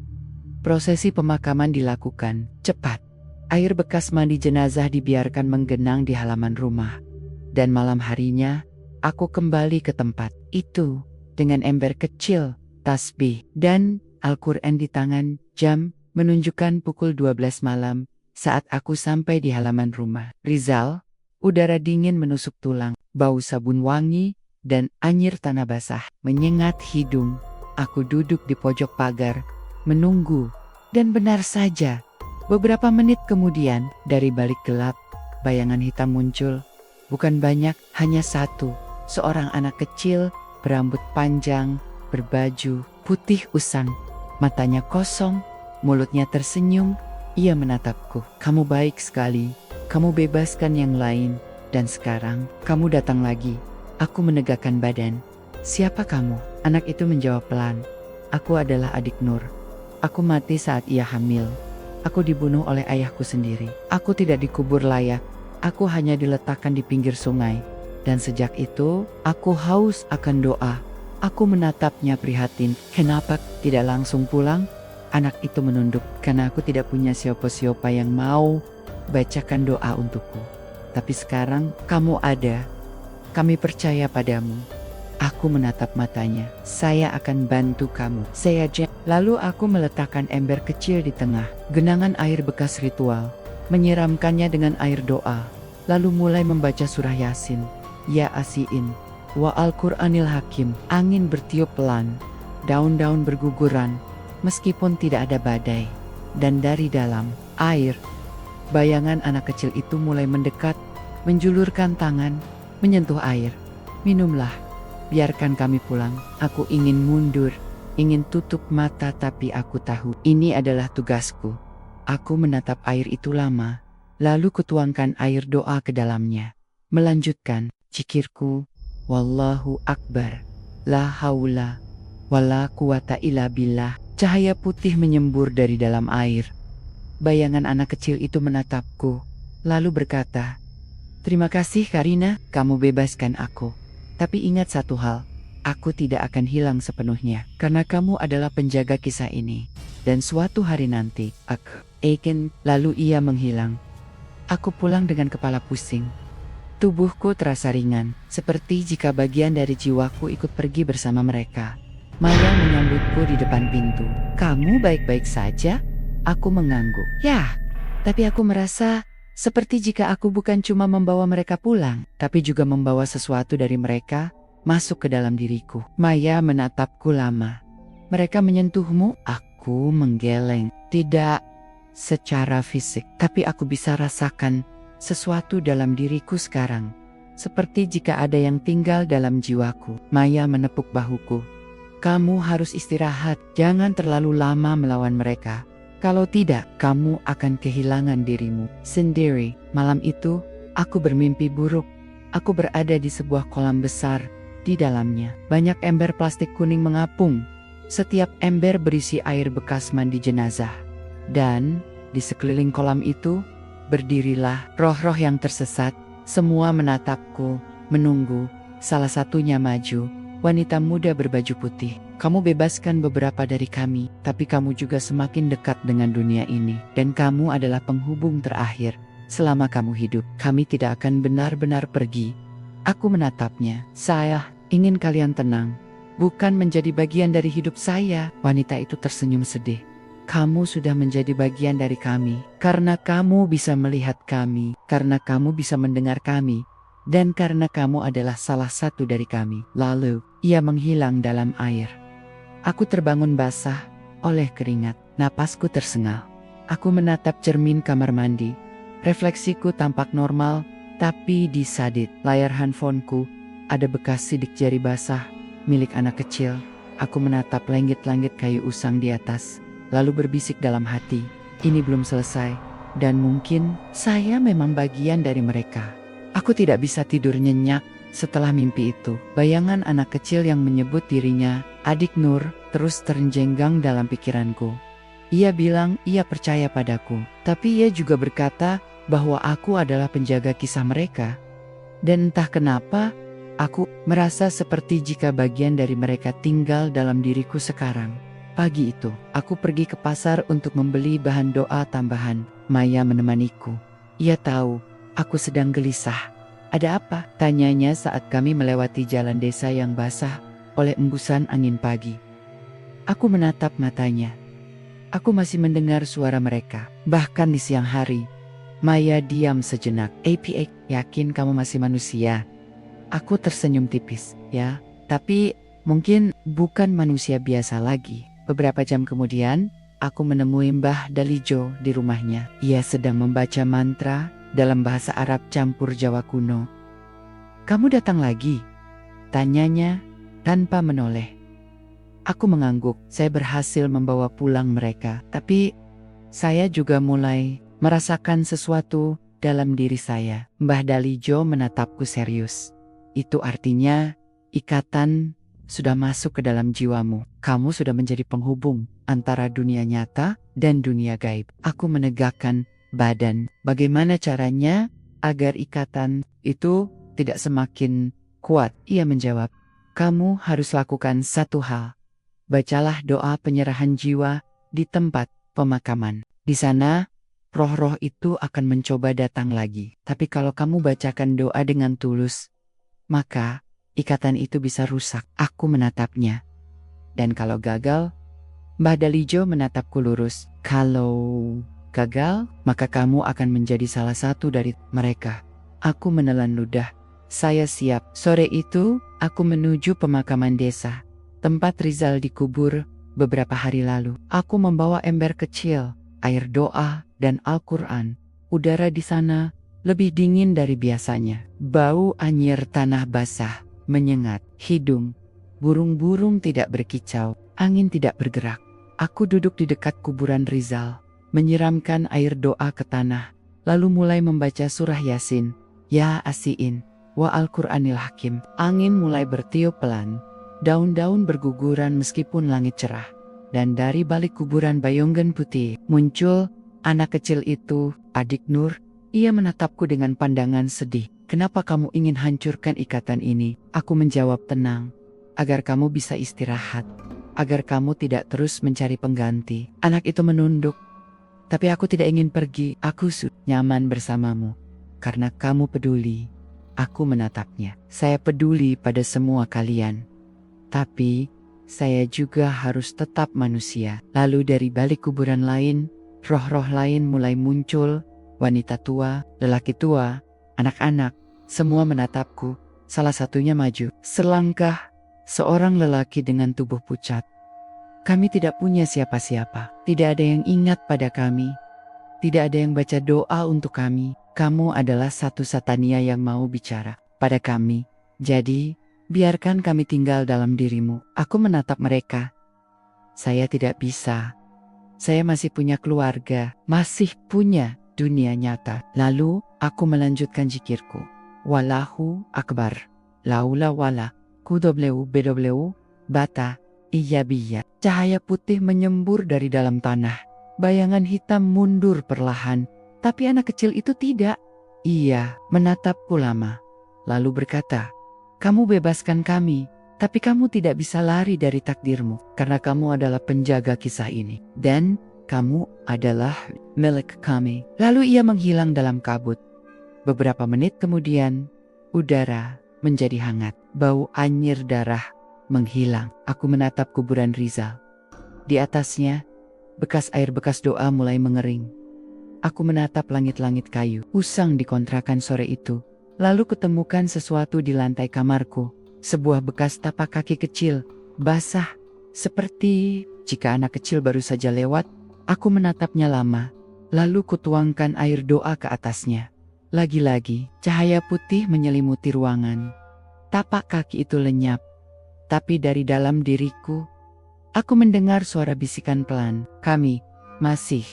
Prosesi pemakaman dilakukan cepat. Air bekas mandi jenazah dibiarkan menggenang di halaman rumah. Dan malam harinya, aku kembali ke tempat itu dengan ember kecil, tasbih, dan Al-Quran di tangan. Jam menunjukkan pukul 12 malam. Saat aku sampai di halaman rumah Rizal, udara dingin menusuk tulang, bau sabun wangi, dan anyir tanah basah menyengat hidung. Aku duduk di pojok pagar, menunggu, dan benar saja, beberapa menit kemudian, dari balik gelap, bayangan hitam muncul. Bukan banyak, hanya satu, seorang anak kecil, berambut panjang, berbaju putih usang, matanya kosong, mulutnya tersenyum. Ia menatapku. "Kamu baik sekali. Kamu bebaskan yang lain. Dan sekarang, kamu datang lagi." Aku menegakkan badan. "Siapa kamu?" Anak itu menjawab pelan. "Aku adalah adik Nur. Aku mati saat ia hamil. Aku dibunuh oleh ayahku sendiri. Aku tidak dikubur layak. Aku hanya diletakkan di pinggir sungai. Dan sejak itu, aku haus akan doa." Aku menatapnya prihatin. "Kenapa tidak langsung pulang?" Anak itu menunduk. "Karena aku tidak punya siapa-siapa yang mau bacakan doa untukku. Tapi sekarang kamu ada. Kami percaya padamu." Aku menatap matanya. "Saya akan bantu kamu." Lalu aku meletakkan ember kecil di tengah, genangan air bekas ritual, menyiramkannya dengan air doa, lalu mulai membaca surah Yasin, Ya Asiin, wa Al-Quranil Hakim. Angin bertiup pelan, daun-daun berguguran, meskipun tidak ada badai. Dan dari dalam air, bayangan anak kecil itu mulai mendekat, menjulurkan tangan, menyentuh air. "Minumlah, biarkan kami pulang." Aku ingin mundur, ingin tutup mata, tapi aku tahu ini adalah tugasku. Aku menatap air itu lama, lalu kutuangkan air doa ke dalamnya. Melanjutkan zikirku, Wallahu Akbar, la haula, wala quwata illa billah. Cahaya putih menyembur dari dalam air. Bayangan anak kecil itu menatapku, lalu berkata, "Terima kasih Karina, kamu bebaskan aku. Tapi ingat satu hal, aku tidak akan hilang sepenuhnya, karena kamu adalah penjaga kisah ini. Dan suatu hari nanti, aku akan..." Lalu ia menghilang. Aku pulang dengan kepala pusing. Tubuhku terasa ringan, seperti jika bagian dari jiwaku ikut pergi bersama mereka. Maya menyambutku di depan pintu. "Kamu baik-baik saja?" Aku mengangguk. "Ya, tapi aku merasa seperti jika aku bukan cuma membawa mereka pulang, tapi juga membawa sesuatu dari mereka masuk ke dalam diriku. Maya menatapku lama. Mereka menyentuhmu? Aku menggeleng. Tidak secara fisik, tapi aku bisa rasakan sesuatu dalam diriku sekarang. Seperti jika ada yang tinggal dalam jiwaku. Maya menepuk bahuku. Kamu harus istirahat, jangan terlalu lama melawan mereka. Kalau tidak, kamu akan kehilangan dirimu sendiri. Malam itu, aku bermimpi buruk. Aku berada di sebuah kolam besar. Di dalamnya, banyak ember plastik kuning mengapung. Setiap ember berisi air bekas mandi jenazah. Dan di sekeliling kolam itu, berdirilah roh-roh yang tersesat. Semua menatapku, menunggu. Salah satunya maju, wanita muda berbaju putih. Kamu bebaskan beberapa dari kami, tapi kamu juga semakin dekat dengan dunia ini. Dan kamu adalah penghubung terakhir. Selama kamu hidup, kami tidak akan benar-benar pergi. Aku menatapnya. Saya ingin kalian tenang, bukan menjadi bagian dari hidup saya. Wanita itu tersenyum sedih. Kamu sudah menjadi bagian dari kami, karena kamu bisa melihat kami, karena kamu bisa mendengar kami, dan karena kamu adalah salah satu dari kami. Lalu, ia menghilang dalam air. Aku terbangun basah oleh keringat, napasku tersengal. Aku menatap cermin kamar mandi. Refleksiku tampak normal, tapi di sadit layar handphoneku ada bekas sidik jari basah milik anak kecil. Aku menatap langit-langit kayu usang di atas, lalu berbisik dalam hati, ini belum selesai, dan mungkin saya memang bagian dari mereka. Aku tidak bisa tidur nyenyak setelah mimpi itu. Bayangan anak kecil yang menyebut dirinya adik Nur terus terjenggang dalam pikiranku. Ia bilang ia percaya padaku, tapi ia juga berkata bahwa aku adalah penjaga kisah mereka. Dan entah kenapa, aku merasa seperti jika bagian dari mereka tinggal dalam diriku sekarang. Pagi itu, aku pergi ke pasar untuk membeli bahan doa tambahan. Maya menemaniku. Ia tahu, aku sedang gelisah. Ada apa? Tanyanya saat kami melewati jalan desa yang basah oleh embusan angin pagi. Aku menatap matanya. Aku masih mendengar suara mereka, bahkan di siang hari. Maya diam sejenak. APA, yakin kamu masih manusia? Aku tersenyum tipis. Ya, tapi mungkin bukan manusia biasa lagi. Beberapa jam kemudian, aku menemui Mbah Dalijo di rumahnya. Ia sedang membaca mantra dalam bahasa Arab campur Jawa kuno. Kamu datang lagi? Tanyanya tanpa menoleh. Aku mengangguk. Saya berhasil membawa pulang mereka. Tapi saya juga mulai merasakan sesuatu dalam diri saya. Mbah Dalijo menatapku serius. Itu artinya ikatan sudah masuk ke dalam jiwamu. Kamu sudah menjadi penghubung antara dunia nyata dan dunia gaib. Aku menegakkan badan. Bagaimana caranya agar ikatan itu tidak semakin kuat? Ia menjawab, kamu harus lakukan satu hal. Bacalah doa penyerahan jiwa di tempat pemakaman. Di sana, roh-roh itu akan mencoba datang lagi. Tapi kalau kamu bacakan doa dengan tulus, maka ikatan itu bisa rusak. Aku menatapnya. Dan kalau gagal, Mbah Dalijo menatapku lurus. Kalau gagal, maka kamu akan menjadi salah satu dari mereka. Aku menelan ludah. Saya siap. Sore itu, aku menuju pemakaman desa, tempat Rizal dikubur beberapa hari lalu. Aku membawa ember kecil, air doa, dan Al-Quran. Udara di sana lebih dingin dari biasanya. Bau anyir tanah basah menyengat hidung. Burung-burung tidak berkicau, angin tidak bergerak. Aku duduk di dekat kuburan Rizal, menyiramkan air doa ke tanah, lalu mulai membaca surah Yasin, Ya Asiin, wa Al-Quranil Hakim. Angin mulai bertiup pelan, daun-daun berguguran meskipun langit cerah. Dan dari balik kuburan Bayonggen putih, muncul anak kecil itu, adik Nur. Ia menatapku dengan pandangan sedih. Kenapa kamu ingin hancurkan ikatan ini? Aku menjawab tenang. Agar kamu bisa istirahat. Agar kamu tidak terus mencari pengganti. Anak itu menunduk. Tapi aku tidak ingin pergi. Aku sudah nyaman bersamamu. Karena kamu peduli. Aku menatapnya. Saya peduli pada semua kalian. Tapi saya juga harus tetap manusia. Lalu dari balik kuburan lain, roh-roh lain mulai muncul. Wanita tua, lelaki tua, anak-anak, semua menatapku. Salah satunya maju. Selangkah, seorang lelaki dengan tubuh pucat. Kami tidak punya siapa-siapa. Tidak ada yang ingat pada kami. Tidak ada yang baca doa untuk kami. Kamu adalah satu Satania yang mau bicara pada kami. Jadi, biarkan kami tinggal dalam dirimu. Aku menatap mereka. Saya tidak bisa. Saya masih punya keluarga, masih punya dunia nyata. Lalu, aku melanjutkan zikirku. Wallahu Akbar. Laula wala. Bata. Iyabiyya. Cahaya putih menyembur dari dalam tanah. Bayangan hitam mundur perlahan. Tapi anak kecil itu tidak. Ia menatapku lama. Lalu berkata, kamu bebaskan kami. Tapi kamu tidak bisa lari dari takdirmu. Karena kamu adalah penjaga kisah ini. Dan kamu adalah milik kami. Lalu ia menghilang dalam kabut. Beberapa menit kemudian, udara menjadi hangat. Bau anyir darah menghilang. Aku menatap kuburan Rizal. Di atasnya, bekas air bekas doa mulai mengering. Aku menatap langit-langit kayu usang di kontrakan sore itu. Lalu kutemukan sesuatu di lantai kamarku. Sebuah bekas tapak kaki kecil, basah. Seperti jika anak kecil baru saja lewat. Aku menatapnya lama. Lalu kutuangkan air doa ke atasnya. Lagi-lagi, cahaya putih menyelimuti ruangan. Tapak kaki itu lenyap. Tapi dari dalam diriku, aku mendengar suara bisikan pelan. Kami masih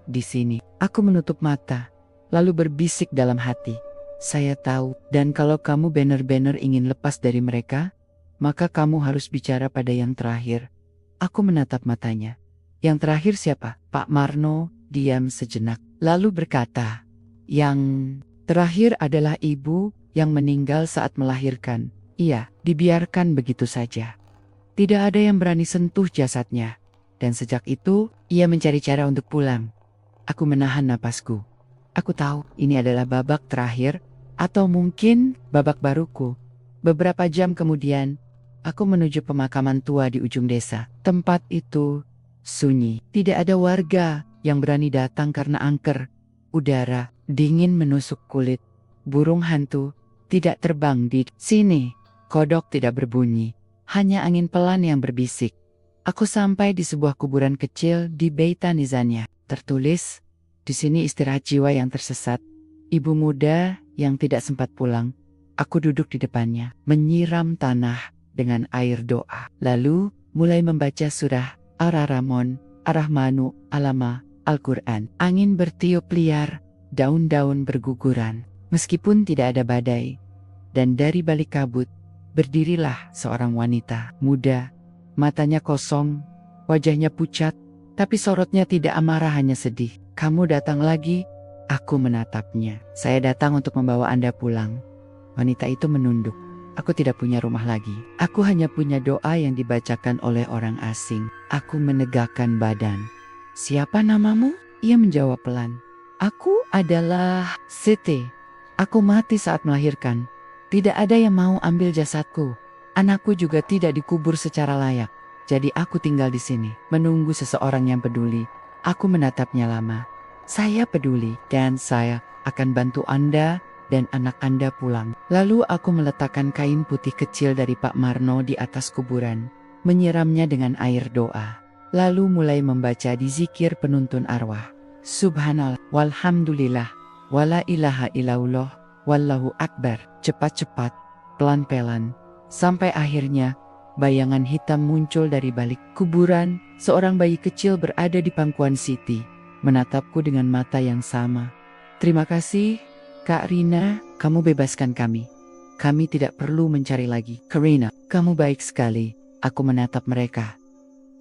di sini. Aku menutup mata, lalu berbisik dalam hati. Saya tahu, dan kalau kamu benar-benar ingin lepas dari mereka, maka kamu harus bicara pada yang terakhir. Aku menatap matanya. Yang terakhir siapa? Pak Marno diam sejenak, lalu berkata, yang terakhir adalah ibu yang meninggal saat melahirkan. Iya, dibiarkan begitu saja. Tidak ada yang berani sentuh jasadnya. Dan sejak itu, ia mencari cara untuk pulang. Aku menahan napasku. Aku tahu ini adalah babak terakhir, atau mungkin babak baruku. Beberapa jam kemudian, aku menuju pemakaman tua di ujung desa. Tempat itu sunyi. Tidak ada warga yang berani datang karena angker. Udara dingin menusuk kulit. Burung hantu tidak terbang di sini. Kodok tidak berbunyi. Hanya angin pelan yang berbisik. Aku sampai di sebuah kuburan kecil di Beita Nizania. Tertulis, di sini istirahat jiwa yang tersesat. Ibu muda yang tidak sempat pulang. Aku duduk di depannya, menyiram tanah dengan air doa. Lalu mulai membaca surah Ar-Rahman, Ar-Rahmanu, Alama, Al-Quran. Angin bertiup liar, daun-daun berguguran. Meskipun tidak ada badai. Dan dari balik kabut, berdirilah seorang wanita muda. Matanya kosong, wajahnya pucat, tapi sorotnya tidak amarah, hanya sedih. Kamu datang lagi? Aku menatapnya. Saya datang untuk membawa Anda pulang. Wanita itu menunduk. Aku tidak punya rumah lagi. Aku hanya punya doa yang dibacakan oleh orang asing. Aku menegakkan badan. Siapa namamu? Ia menjawab pelan. Aku adalah Siti. Aku mati saat melahirkan. Tidak ada yang mau ambil jasadku. Anakku juga tidak dikubur secara layak. Jadi aku tinggal di sini, menunggu seseorang yang peduli. Aku menatapnya lama. Saya peduli dan saya akan bantu Anda dan anak Anda pulang. Lalu aku meletakkan kain putih kecil dari Pak Marno di atas kuburan, menyiramnya dengan air doa. Lalu mulai membaca di zikir penuntun arwah. Subhanallah, walhamdulillah, wala ilaha illallah, wallahu akbar. Cepat-cepat, pelan-pelan, sampai akhirnya bayangan hitam muncul dari balik kuburan. Seorang bayi kecil berada di pangkuan Siti, menatapku dengan mata yang sama. Terima kasih, Kak Rina, kamu bebaskan kami. Kami tidak perlu mencari lagi. Karina, kamu baik sekali. Aku menatap mereka.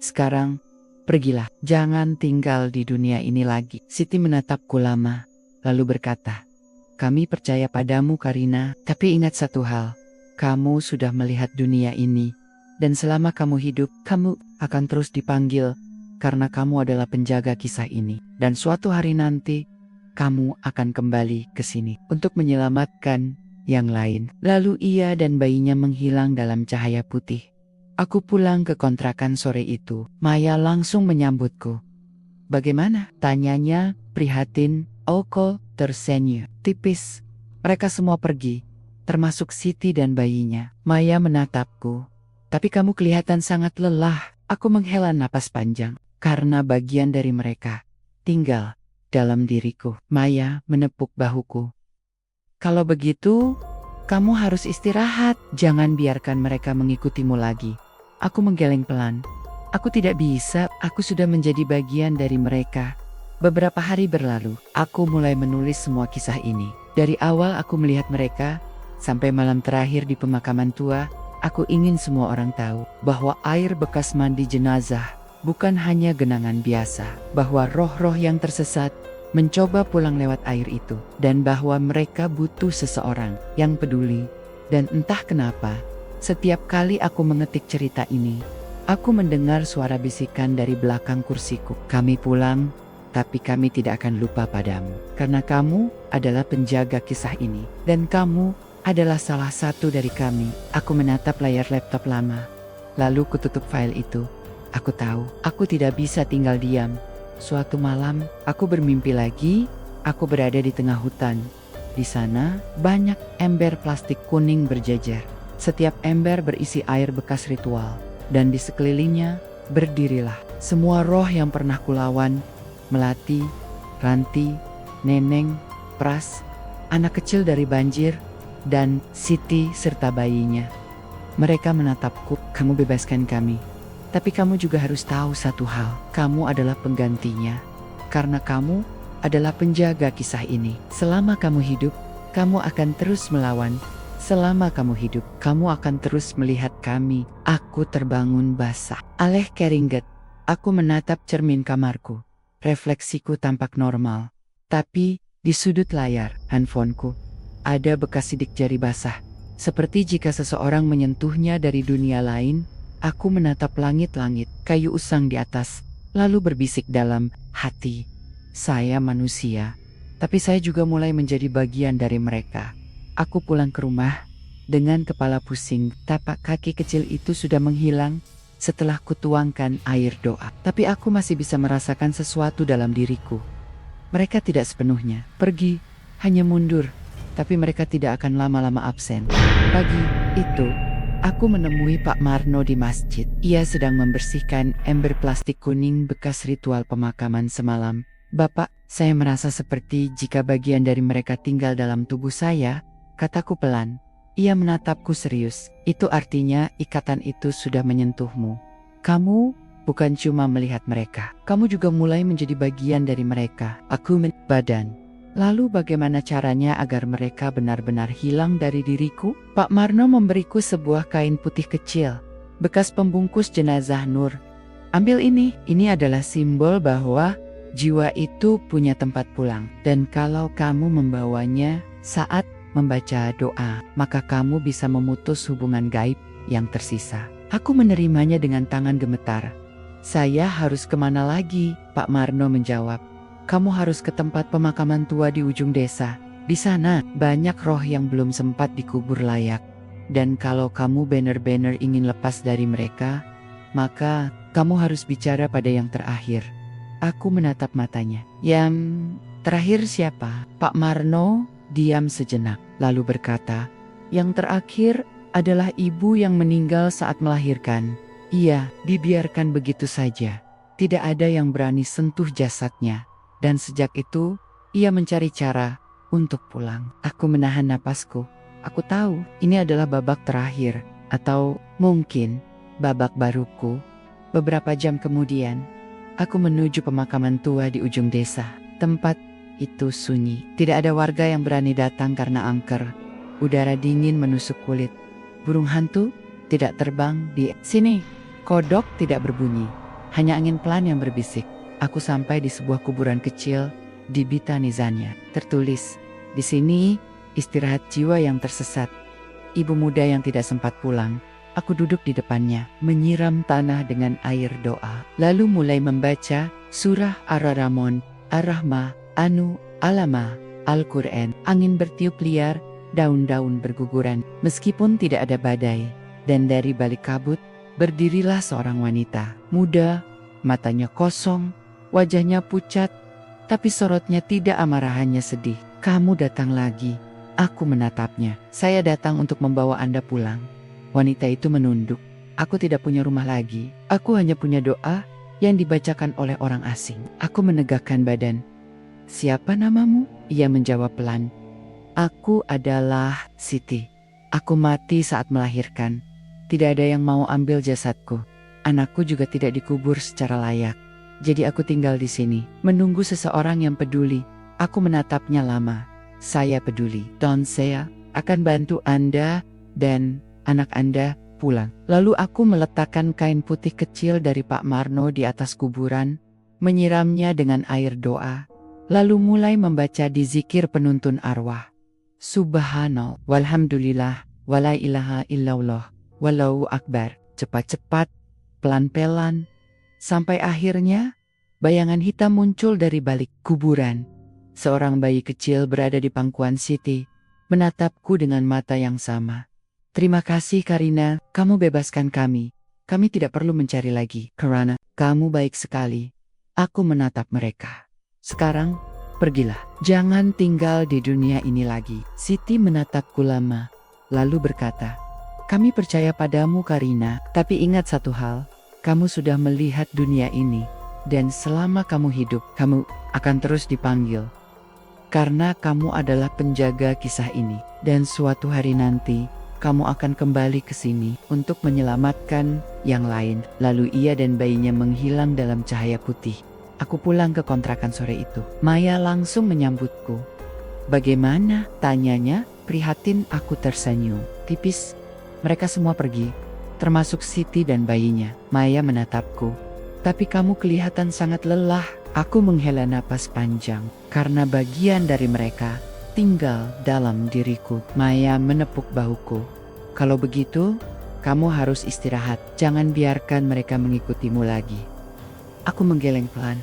Sekarang, pergilah. Jangan tinggal di dunia ini lagi. Siti menatapku lama, lalu berkata, kami percaya padamu, Karina. Tapi ingat satu hal. Kamu sudah melihat dunia ini. Dan selama kamu hidup, kamu akan terus dipanggil. Karena kamu adalah penjaga kisah ini. Dan suatu hari nanti, kamu akan kembali ke sini untuk menyelamatkan yang lain. Lalu ia dan bayinya menghilang dalam cahaya putih. Aku pulang ke kontrakan sore itu. Maya langsung menyambutku. Bagaimana? Tanyanya prihatin. Oko tersenyum tipis. Mereka semua pergi. termasuk Siti dan bayinya. Maya menatapku. Tapi kamu kelihatan sangat lelah. Aku menghela napas panjang. Karena bagian dari mereka tinggal dalam diriku. Maya menepuk bahuku. Kalau begitu, kamu harus istirahat. Jangan biarkan mereka mengikutimu lagi. Aku menggeleng pelan. Aku tidak bisa, aku sudah menjadi bagian dari mereka. Beberapa hari berlalu, aku mulai menulis semua kisah ini. Dari awal aku melihat mereka, sampai malam terakhir di pemakaman tua, aku ingin semua orang tahu bahwa air bekas mandi jenazah bukan hanya genangan biasa, bahwa roh-roh yang tersesat mencoba pulang lewat air itu, dan bahwa mereka butuh seseorang yang peduli. Dan entah kenapa, setiap kali aku mengetik cerita ini, aku mendengar suara bisikan dari belakang kursiku. Kami pulang, tapi kami tidak akan lupa padamu. Karena kamu adalah penjaga kisah ini, dan kamu adalah salah satu dari kami. Aku menatap layar laptop lama, lalu kututup file itu. Aku tahu, aku tidak bisa tinggal diam. Suatu malam, aku bermimpi lagi, aku berada di tengah hutan. Di sana, banyak ember plastik kuning berjejer. Setiap ember berisi air bekas ritual. Dan di sekelilingnya, berdirilah semua roh yang pernah kulawan. Melati, Ranti, Neneng, Pras, anak kecil dari banjir, dan Siti serta bayinya. Mereka menatapku, kamu bebaskan kami. Tapi kamu juga harus tahu satu hal, kamu adalah penggantinya. Karena kamu adalah penjaga kisah ini. Selama kamu hidup, kamu akan terus melawan. Selama kamu hidup, kamu akan terus melihat kami. Aku terbangun basah. Aleh keringet, aku menatap cermin kamarku. Refleksiku tampak normal. Tapi di sudut layar handphoneku, ada bekas sidik jari basah. Seperti jika seseorang menyentuhnya dari dunia lain. Aku menatap langit-langit, kayu usang di atas, lalu berbisik dalam hati. Saya manusia, tapi saya juga mulai menjadi bagian dari mereka. Aku pulang ke rumah dengan kepala pusing. Tapak kaki kecil itu sudah menghilang setelah kutuangkan air doa. Tapi aku masih bisa merasakan sesuatu dalam diriku. Mereka tidak sepenuhnya pergi, hanya mundur. Tapi mereka tidak akan lama-lama absen. Pagi itu, aku menemui Pak Marno di masjid. Ia sedang membersihkan ember plastik kuning bekas ritual pemakaman semalam. Bapak, saya merasa seperti jika bagian dari mereka tinggal dalam tubuh saya, kataku pelan. Ia menatapku serius. Itu artinya ikatan itu sudah menyentuhmu. Kamu bukan cuma melihat mereka, kamu juga mulai menjadi bagian dari mereka. Aku badan. Lalu bagaimana caranya agar mereka benar-benar hilang dari diriku? Pak Marno memberiku sebuah kain putih kecil, bekas pembungkus jenazah Nur. Ambil ini adalah simbol bahwa jiwa itu punya tempat pulang. Dan kalau kamu membawanya saat membaca doa, maka kamu bisa memutus hubungan gaib yang tersisa. Aku menerimanya dengan tangan gemetar. Saya harus kemana lagi? Pak Marno menjawab. Kamu harus ke tempat pemakaman tua di ujung desa. Di sana banyak roh yang belum sempat dikubur layak. Dan kalau kamu benar-benar ingin lepas dari mereka, maka kamu harus bicara pada yang terakhir. Aku menatap matanya. Yang terakhir siapa? Pak Marno diam sejenak, lalu berkata, yang terakhir adalah ibu yang meninggal saat melahirkan. Iya, dibiarkan begitu saja. Tidak ada yang berani sentuh jasadnya. Dan sejak itu, ia mencari cara untuk pulang. Aku menahan napasku. Aku tahu ini adalah babak terakhir, atau mungkin babak baruku. Beberapa jam kemudian, aku menuju pemakaman tua di ujung desa. Tempat itu sunyi. Tidak ada warga yang berani datang karena angker. Udara dingin menusuk kulit. Burung hantu tidak terbang di sini. Kodok tidak berbunyi. Hanya angin pelan yang berbisik. Aku sampai di sebuah kuburan kecil di Bitanizania. Tertulis, di sini istirahat jiwa yang tersesat. Ibu muda yang tidak sempat pulang. Aku duduk di depannya, menyiram tanah dengan air doa. Lalu mulai membaca surah Ar-Rahman, Ar-Rahmah, Anu, Alama, Al-Quran. Angin bertiup liar, daun-daun berguguran. Meskipun tidak ada badai. Dan dari balik kabut, berdirilah seorang wanita. Muda, matanya kosong, wajahnya pucat, tapi sorotnya tidak amarah, hanya sedih. Kamu datang lagi. Aku menatapnya. Saya datang untuk membawa Anda pulang. Wanita itu menunduk. Aku tidak punya rumah lagi. Aku hanya punya doa yang dibacakan oleh orang asing. Aku menegakkan badan. Siapa namamu? Ia menjawab pelan. Aku adalah Siti. Aku mati saat melahirkan. Tidak ada yang mau ambil jasadku. Anakku juga tidak dikubur secara layak. Jadi aku tinggal di sini, menunggu seseorang yang peduli. Aku menatapnya lama. Saya peduli. Dan saya akan bantu Anda dan anak Anda pulang. Lalu aku meletakkan kain putih kecil dari Pak Marno di atas kuburan, menyiramnya dengan air doa, lalu mulai membaca di zikir penuntun arwah. Subhanallah, walhamdulillah, wala ilaha illallah, wallahu akbar. Cepat-cepat, pelan-pelan, sampai akhirnya bayangan hitam muncul dari balik kuburan. Seorang bayi kecil berada di pangkuan Siti, menatapku dengan mata yang sama. Terima kasih Karina, kamu bebaskan kami. Kami tidak perlu mencari lagi, karena kamu baik sekali. Aku menatap mereka. Sekarang, pergilah. Jangan tinggal di dunia ini lagi. Siti menatapku lama, lalu berkata, kami percaya padamu Karina, tapi ingat satu hal, kamu sudah melihat dunia ini, dan selama kamu hidup, kamu akan terus dipanggil. Karena kamu adalah penjaga kisah ini, dan suatu hari nanti, kamu akan kembali ke sini untuk menyelamatkan yang lain. Lalu ia dan bayinya menghilang dalam cahaya putih. Aku pulang ke kontrakan sore itu. Maya langsung menyambutku. Bagaimana? Tanyanya, prihatin. Aku tersenyum. Tipis, mereka semua pergi, termasuk Siti dan bayinya. Maya menatapku. Tapi kamu kelihatan sangat lelah. Aku menghela napas panjang, karena bagian dari mereka tinggal dalam diriku. Maya menepuk bahuku. Kalau begitu, kamu harus istirahat. Jangan biarkan mereka mengikutimu lagi. Aku menggeleng pelan.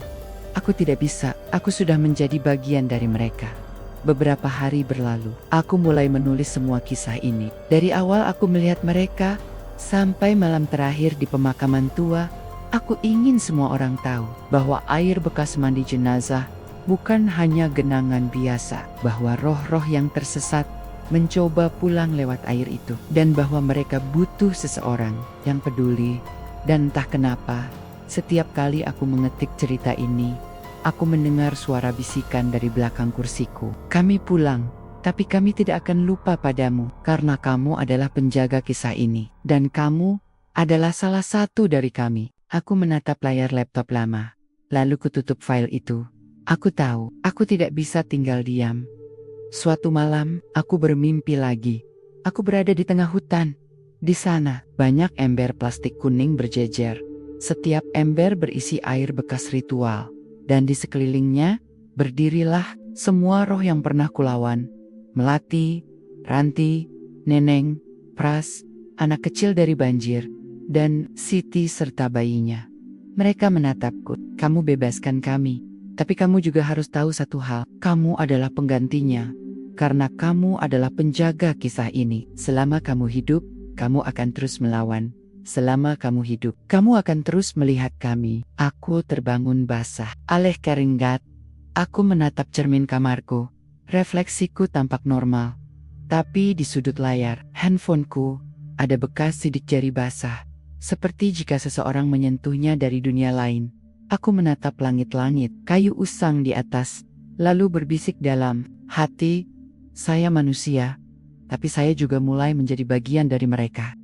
Aku tidak bisa, aku sudah menjadi bagian dari mereka. Beberapa hari berlalu, aku mulai menulis semua kisah ini. Dari awal aku melihat mereka, sampai malam terakhir di pemakaman tua, aku ingin semua orang tahu bahwa air bekas mandi jenazah bukan hanya genangan biasa, bahwa roh-roh yang tersesat mencoba pulang lewat air itu, dan bahwa mereka butuh seseorang yang peduli. Dan entah kenapa, setiap kali aku mengetik cerita ini, aku mendengar suara bisikan dari belakang kursiku. Kami pulang, tapi kami tidak akan lupa padamu, karena kamu adalah penjaga kisah ini, dan kamu adalah salah satu dari kami. Aku menatap layar laptop lama, lalu kututup file itu. Aku tahu, aku tidak bisa tinggal diam. Suatu malam, aku bermimpi lagi. Aku berada di tengah hutan. Di sana, banyak ember plastik kuning berjejer. Setiap ember berisi air bekas ritual. Dan di sekelilingnya, berdirilah semua roh yang pernah kulawan. Melati, Ranti, Neneng, Pras, anak kecil dari banjir, dan Siti serta bayinya. Mereka menatapku. Kamu bebaskan kami. Tapi kamu juga harus tahu satu hal. Kamu adalah penggantinya. Karena kamu adalah penjaga kisah ini. Selama kamu hidup, kamu akan terus melawan. Selama kamu hidup, kamu akan terus melihat kami. Aku terbangun basah. Aleh keringat. Aku menatap cermin kamarku. Refleksiku tampak normal. Tapi di sudut layar, handphoneku, ada bekas sidik jari basah. Seperti jika seseorang menyentuhnya dari dunia lain. Aku menatap langit-langit, kayu usang di atas, lalu berbisik dalam hati, saya manusia, tapi saya juga mulai menjadi bagian dari mereka.